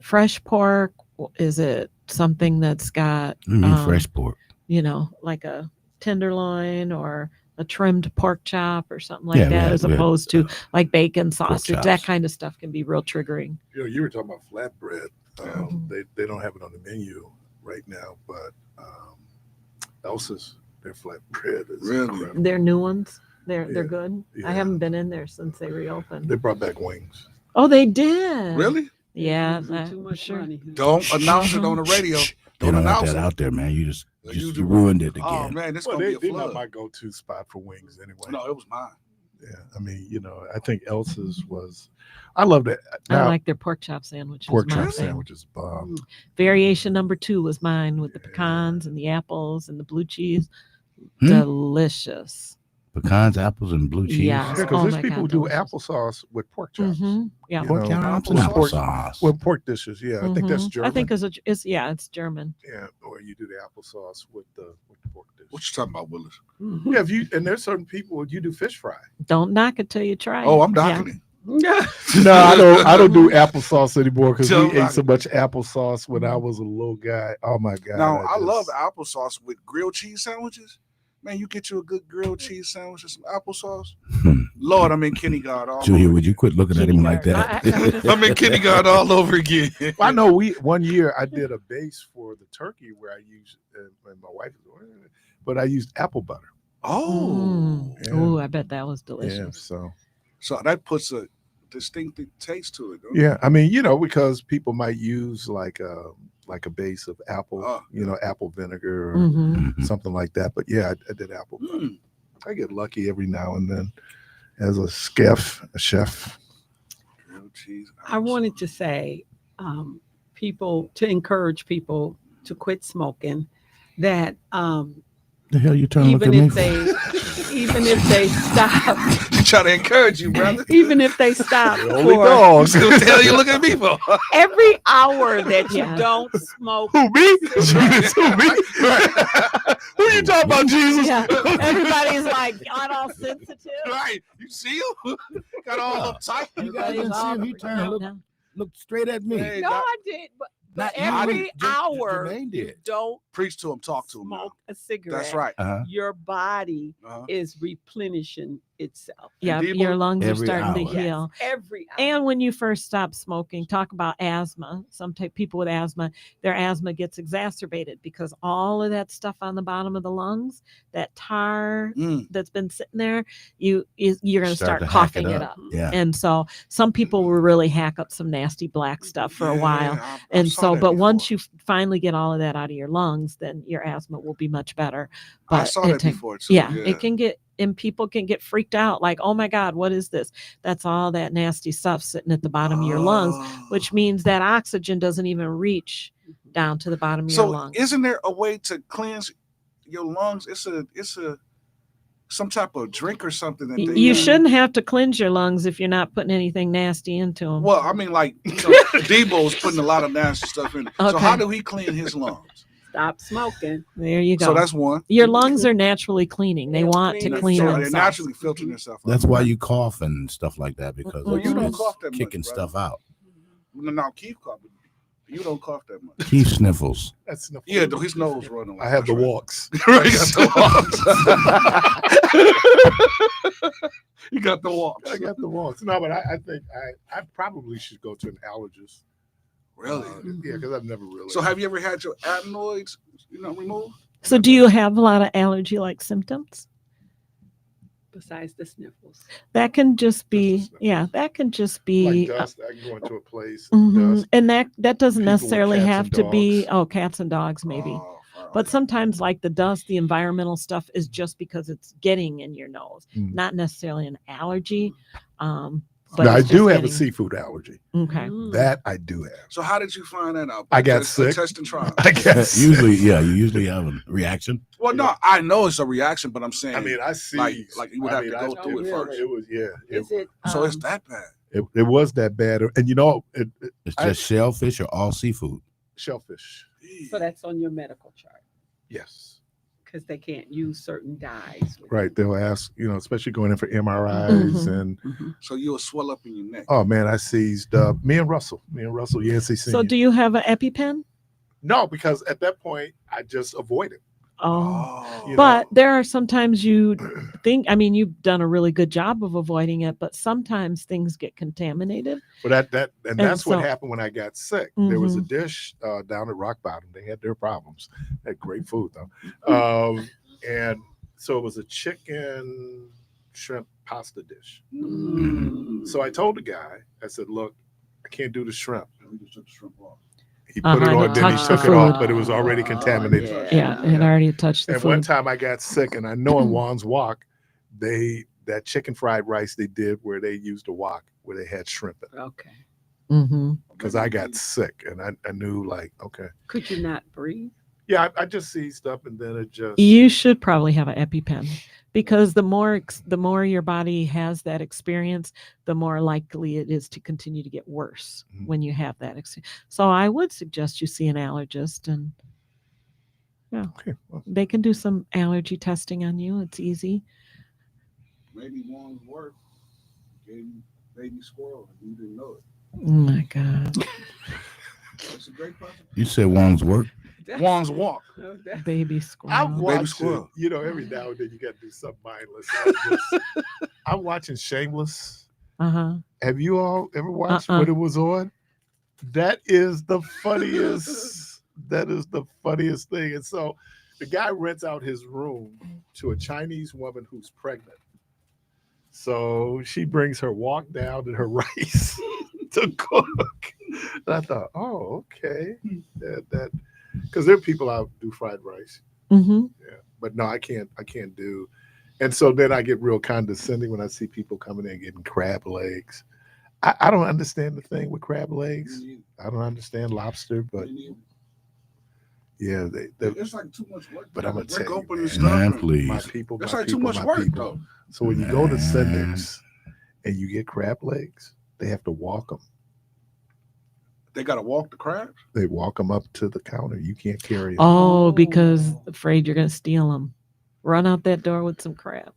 fresh pork? Is it something that's got I mean, fresh pork. like a tenderloin or a trimmed pork chop or something like Yeah, that, as we had, opposed to like bacon, sausage. chops. That kind of stuff can be real triggering. You were talking about flatbread. Mhm. They don't have it on the menu right now, but Elsa's, their flatbread is Really? incredible. They're new ones. They're Yeah, good. yeah. I haven't been in there since they reopened. They brought back wings. Oh, they did. Really? Yeah, Losing too much sure. money. Don't announce it on the radio. They don't want announce that it. out there, man. You just You do. ruined it again. Oh man, this Well, gonna be a they're not flood. my go-to spot for wings anyway. No, it was mine. Yeah, I mean, I think Elsa's was. I love that. I Now, like their pork chop sandwiches. pork my chop thing. sandwiches, bomb. Variation number 2 was mine with the Yeah. pecans and the apples and the blue cheese. Hmm? Delicious. Pecans, apples, and blue cheese. Yeah. because Oh there's my people who God, do delicious. applesauce with pork chops. Yeah. You Pork know, chops and pork- applesauce. with pork dishes. Yeah, I think that's Mhm. German. I think it's it's German. yeah, or you do the applesauce with the pork dish. What you talking about, Willis? Yeah, if you and there's certain people you do fish fry. Don't knock it till you try it. Oh, I'm Yeah. docking it. No, I don't do applesauce anymore because Don't we ate rock so it. much applesauce when I was a little guy. Oh my god! Now I just- love applesauce with grilled cheese sandwiches. Man, you get you a good grilled cheese sandwich and some applesauce. Lord, I'm in kindergarten all Julia, over would you quit looking at him like Kindergarten. that? I'm in kindergarten all over again. I know one year I did a base for the turkey where I used and my wife was, but I used apple butter. Oh, Yeah. Oh, I bet that was Yeah, delicious. so that puts a distinctive taste to it. Don't yeah. I mean, because people might use like a base of apple, Oh. apple vinegar or Mhm. something like that. But yeah, I did apple it? butter. I get lucky every now and then as a chef. Grilled cheese. I wanted to say, to encourage people to quit smoking, that The hell you trying to look at even me? even if they stop, to try to encourage you, brother. even if they stop Holy for dogs. What the hell you looking at me for? every hour that you Yeah. don't smoke. Who me? Jesus, who me? Who you talking about, Jesus? Yeah. Everybody's like got all sensitive. Right. You see him? Got all uptight. You guys didn't see him. He turned and No. looked straight at me. Hey, No, Doc, I did, but Not you, every hour Jermaine you did. don't preach to him, talk to him. now. smoke a cigarette. That's right. Uh-huh. Your body Uh-huh. is replenishing itself. Yeah, Debo, your lungs are every starting to hour. heal. Every hour. And when you first stop smoking, talk about asthma. Some people with asthma, their asthma gets exacerbated because all of that stuff on the bottom of the lungs, that tar Mm. that's been sitting there, you're going to start to hack coughing it up. Yeah. And so some people will really hack up some nasty black stuff for a Yeah, while. I And saw so, that but once before. you finally get all of that out of your lungs, then your asthma will be much better. I But saw it that take- before too. yeah, it can get, and people can get freaked out like, oh my God, what is this? That's all that nasty stuff sitting at the bottom of your lungs, which means that oxygen doesn't even reach down to the bottom of your So lungs. isn't there a way to cleanse your lungs? It's a some type of drink or something that they You use. shouldn't have to cleanse your lungs if you're not putting anything nasty into them. Well, I mean, like Debo's putting a lot of nasty stuff in. So Okay. how do he clean his lungs? Stop smoking. There you go. So that's one. Your lungs are naturally cleaning. They They'll want to clean clean so themselves. they're themselves. naturally filtering themselves out. That's why you cough and stuff like that because Well, you it's, don't it's cough that much, kicking brother. stuff out. No, Keith coughing. You don't cough that much. Keith sniffles. That's enough. Yeah, though his nose running. I have the That's right. walks. Right, you got the walks. You got the walks. I got the walks. No, but I think I probably should go to an allergist. Really? Yeah, because I've never really. So have you ever had your adenoids, removed? So do you have a lot of allergy-like symptoms? Besides the sniffles. That can just be, Just the yeah, that can just be, like dust, I can go into a place. mhm. Dust. And that doesn't People with necessarily cats have and to be, dogs. cats and dogs maybe. Oh, fine. But sometimes like the dust, the environmental stuff is just because it's getting in your nose, Mm. not necessarily an allergy. But Now, I it's do just have a getting- seafood allergy. Okay. That I do have. So how did you find that out? I got Test- sick. Test and trial. I guess. You usually have a reaction. Well, no, I know it's a reaction, but I'm saying, I mean, I see. like you would have to go through it it, first. it was, yeah. Is it? So it's that bad. It was that bad. And It's just shellfish or all seafood. shellfish. So that's on your medical chart Yes. because they can't use certain dyes. Right. They'll ask, especially going in for MRIs Mhm. and So you'll swell up in your neck. oh man, I seized me and Russell, Yancey So Senior. do you have an EpiPen? No, because at that point I just avoided. Oh. You But there are sometimes you think, I mean, you've done a really good job of avoiding it, but sometimes things get contaminated. But that's what so- happened when I got sick. There was a Mhm. dish down at Rock Bottom. They had their problems. They had great food though. And so it was a chicken shrimp pasta dish. So I told the guy, I said, look, I can't do the shrimp. We just took the shrimp off. He put it and on, it then he touched took the it off, food. but it was already contaminated. Yeah, it already touched the And one food. time I got sick, and I know in Juan's Walk, that chicken fried rice they did where they used a wok where they had shrimp in it. Okay. Mm-hmm. Because I got sick, and I knew like, okay, Could you not breathe? yeah, I just seized up, and then it just You should probably have an EpiPen because the more your body has that experience, the more likely it is to continue to get worse when you have that experience. So I would suggest you see an allergist, and Okay. Well, they can do some allergy testing on you. It's easy. Maybe one's work gave you baby squirrel and you didn't know it. Oh my God. That's a great possibility. You said one's work. One's walk. Baby I'm squirrel. watching, squirrel. every now and then you got to do something mindless. I'm watching Shameless. Uh-huh. Have you all ever watched when it was on? That is the funniest. That is the funniest thing. And so the guy rents out his room to a Chinese woman who's pregnant. So she brings her walk down and her rice to cook. And I thought, oh, okay. That because there are people out do fried rice. Mm-hmm. Yeah. But no, I can't do. And so then I get real condescending when I see people coming in getting crab legs. I don't understand the thing with crab legs. I don't understand lobster, but yeah, it's like too much work. But I'm gonna break tell you, open man, and stuff. Man, and- please. my people, That's my like people, too much my work, people. though. So when you go to Man. Sendix and you get crab legs, they have to walk them. They gotta walk the crabs. They walk them up to the counter. You can't carry them. Oh, because afraid you're going to steal them. Run out that door with some crap.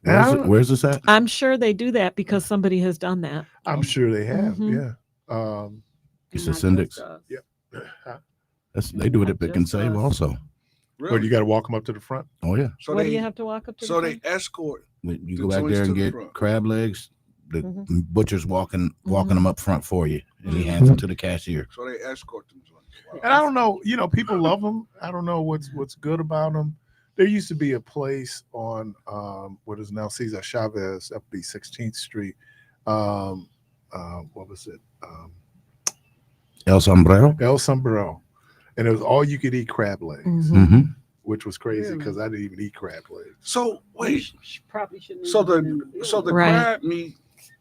Where's this at? I'm sure they do that because somebody has done that. I'm sure they have. Mhm. Yeah. You said Sendix. They do it at Pick and Save also. Really? But you got to walk them up to the front. Oh yeah. so What they do you have to walk up to? so the they front? escort. You The go back joints there to and the get front. crab legs. The Mhm. butcher's walking Mhm. them up front for you, and he hands them to the cashier. So they escort them. Wow. And I don't know, people love them. I don't know what's good about them. There used to be a place on what is now Cesar Chavez, up the 16th Street. What was it? El Sombrero. El Sombrero. And it was all you could eat crab legs, Mhm. Mm-hmm. which was crazy Really? because I didn't even eat crab legs. So wait. Probably shouldn't. So even the Right. crab meat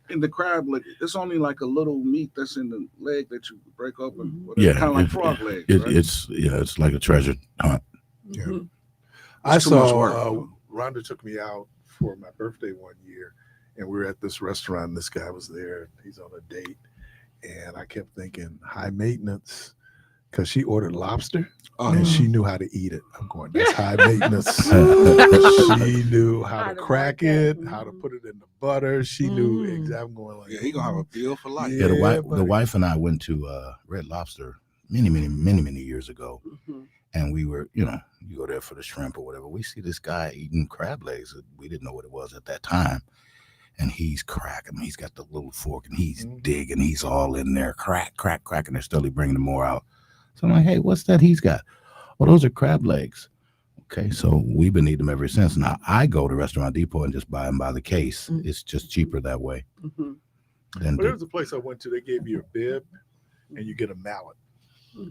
in the crab leg, it's only like a little meat that's in the leg that you break open. Yeah, kind of like it- frog legs. It, right? it's like a treasure hunt. Yeah. Mhm. I It's too much saw work. Rhonda took me out for my birthday one year, and we were at this restaurant. And this guy was there. He's on a date, and I kept thinking high maintenance because she ordered lobster and she knew how to eat it. I'm going, that's high maintenance. She knew how How to to crack work it, that. how to put it in the butter. She knew Mm. exactly. I'm going like, Yeah, he gonna have a bill for life. Yeah, the buddy. wife and I went to Red Lobster many years ago, Mhm. and we were, you go there for the shrimp or whatever. We see this guy eating crab legs. We didn't know what it was at that time, and he's cracking them. He's got the little fork, and he's digging. He's all in there, crack, and they're slowly bringing more out. So I'm like, hey, what's that he's got? Oh, those are crab legs. Okay, so we've been eating them ever since. Now I go to Restaurant Depot and just buy them by the case. Mm. It's just cheaper that way. Mhm. Than But there was a place I went to. They gave you a bib, and you get a mallet,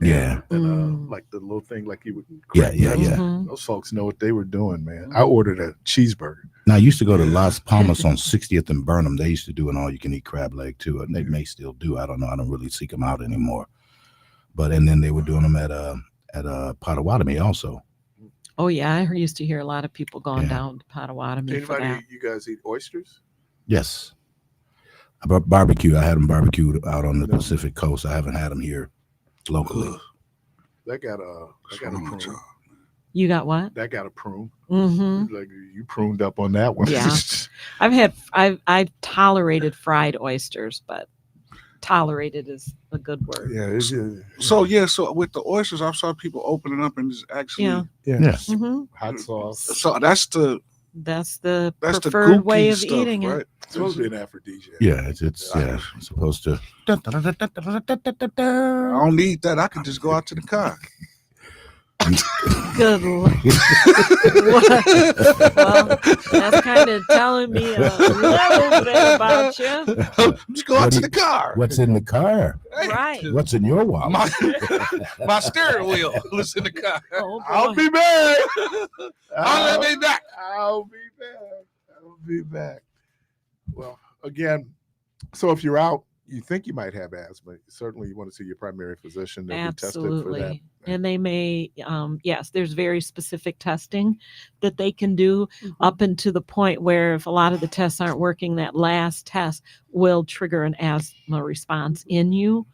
yeah. and Mm. like the little thing, like you would. Yeah. Mhm. Those folks know what they were doing, man. I ordered a cheeseburger. Now I used to go to Las Palmas on 60th and Burnham. They used to do an all-you-can-eat crab leg too, and they may still do. I don't know. I don't really seek them out anymore. But and then they were doing them at Potawatomi also. Oh yeah, I used to hear a lot of people going Yeah. down to Potawatomi for Anybody, that. you guys eat oysters? Yes. Barbecue. I had them barbecued out on the No. Pacific Coast. I haven't had them here locally. Ugh. That got What's a wrong with prune. y'all? You got what? That got a prune. Mm-hmm. Like you pruned up on that one. Yeah. I've tolerated fried oysters, but tolerated is a good word. Yeah. It's just, So with the oysters, I saw people opening up and just actually. Yeah. Yes. Mm-hmm. hot sauce. So that's the That's the that's the preferred goopy way of stuff, eating right? it. It's supposed to be an aphrodisiac. Yeah. It's supposed to. I don't need that. I can just go out to the car. Good Lord. Well, that's kind of telling me a little bit about you. Just go out to the car. What's in the car? Hey, Right. What's in your wallet? my steering wheel was in the car. Oh, I'll boy. be back. I'll be back. I'll be back. Well, again, so if you're out, you think you might have asthma, certainly you want to see your primary physician. They'll be tested for that. Absolutely. And they may, yes, there's very specific testing that they can do up into the point where if a lot of the tests aren't working, that last test will trigger an asthma response in you.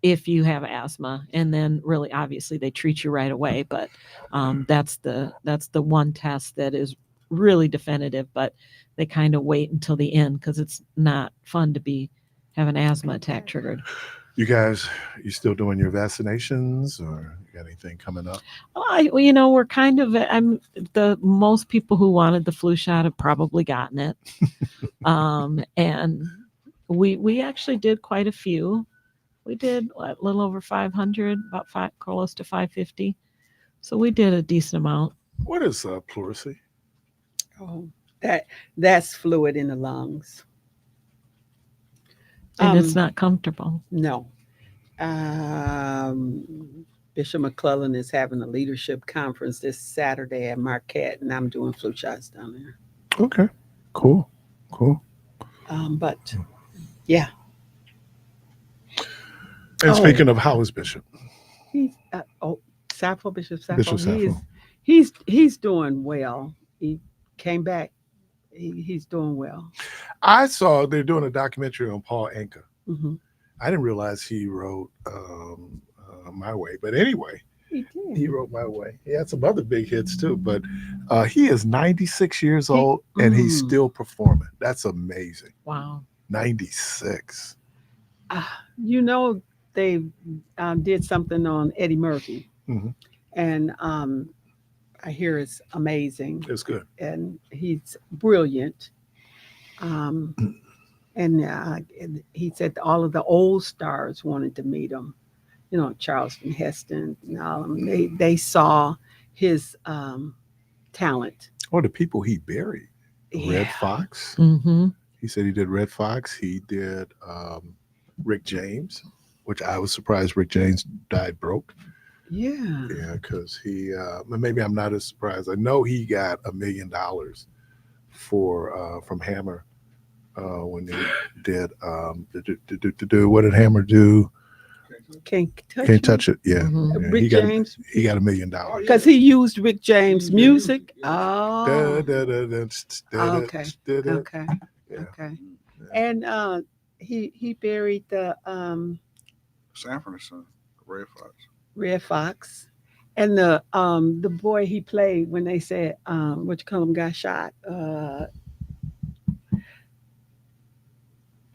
If you have asthma, and then really obviously they treat you right away, but that's the one test that is really definitive, but they kind of wait until the end because it's not fun to have an asthma attack triggered. You guys, you still doing your vaccinations, or you got anything coming up? We're kind of, most people who wanted the flu shot have probably gotten it. And we actually did quite a few. We did a little over 500, close to 550. So we did a decent amount. What is pleurisy? Oh, that's fluid in the lungs. And it's not comfortable. No. Bishop McClellan is having a leadership conference this Saturday at Marquette, and I'm doing flu shots down there. Okay, cool. But yeah. And speaking of, how is Bishop? He's Sappho, Bishop Sappho. Bishop Sappho. He's doing well. He came back. He's doing well. I saw they're doing a documentary on Paul Anka. Mm-hmm. I didn't realize he wrote My Way, but anyway, he wrote My Way. He had some other big hits too, but he is 96 years old and he's still performing. That's amazing. Wow. 96. They did something on Eddie Murphy, and I hear it's amazing. It's good, and he's brilliant. And he said all of the old stars wanted to meet him. Charleston Heston and all of them. They saw his talent. Or the people he buried. Yeah. Red Fox. Mm-hmm. He said he did Red Fox. He did Rick James, which I was surprised Rick James died broke. Yeah. Yeah, because he maybe I'm not as surprised. I know he got $1 million from Hammer when they did what did Hammer do? Can't touch it. Yeah. Mm-hmm. Yeah. Rick James. He got $1 million Because he used Rick James music. Oh. Okay. Okay. Yeah. Okay. And he buried the Sanford and Son, Red Fox. And the boy he played when they said got shot.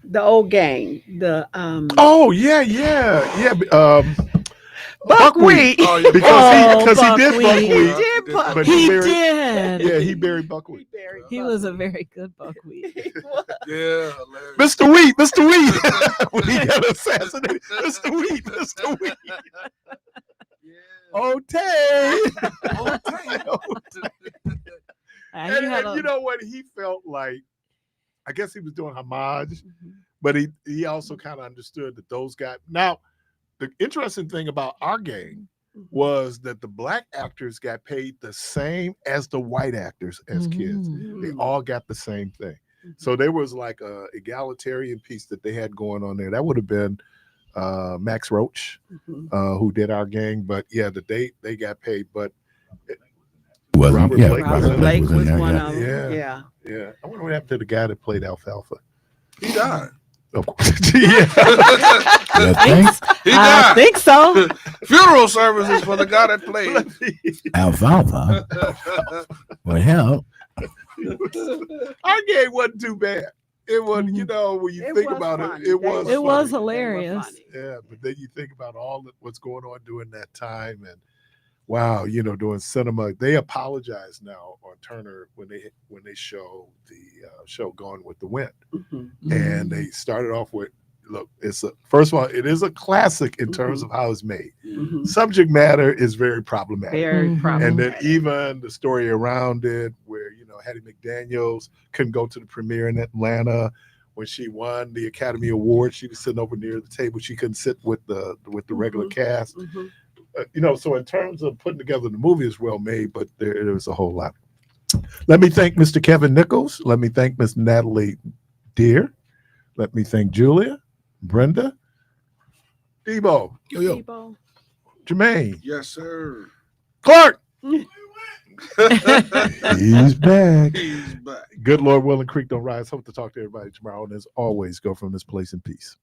The old gang. The Oh yeah. Buckwheat. Oh, yeah. Because he did Buckwheat. Buckwheat. But He buried, did. Yeah, he buried Buckwheat. He was a very good buckwheat. Yeah, hilarious. Mr. Wheat. When he got assassinated. Mr. Wheat. Okay. And you know what? He felt like, I guess he was doing homage, but he also kind of understood that those guys. Now, the interesting thing about our gang was that the black actors got paid the same as the white actors as kids. They all got the same thing. So there was like a egalitarian piece that they had going on there. That would have been Max Roach, who did our gang. But yeah, they got paid. But Robert Blake was one of them. Yeah. I wonder what happened to the guy that played Alfalfa. He died. Of course. Yeah. He died. I think so. Funeral services for the guy that played Alfalfa. Well, hell. Our game wasn't too bad. It was, when you think about funny. it was It was funny. hilarious. Yeah, but then you think about what's going on during that time, and wow, doing cinema. They apologize now on Turner when they show the show Gone with the Wind, and they started off with, look, first of all, it is a classic in terms of how it's made. Subject matter is very problematic. Very problematic. And then even the story around it, where Hattie McDaniels couldn't go to the premiere in Atlanta. When she won the Academy Award, she was sitting over near the table. She couldn't sit with the regular cast. So in terms of putting together the movie, is well made, but there was a whole lot. Let me thank Mr. Kevin Nichols. Let me thank Miss Natalie Deere Let me thank Julia, Brenda, Debo, Yo. Debo. Jermaine, Yes, sir. Clark. He's He's back. back. Good Lord willing, creek don't rise. Hope to talk to everybody tomorrow. And as always, go from this place in peace.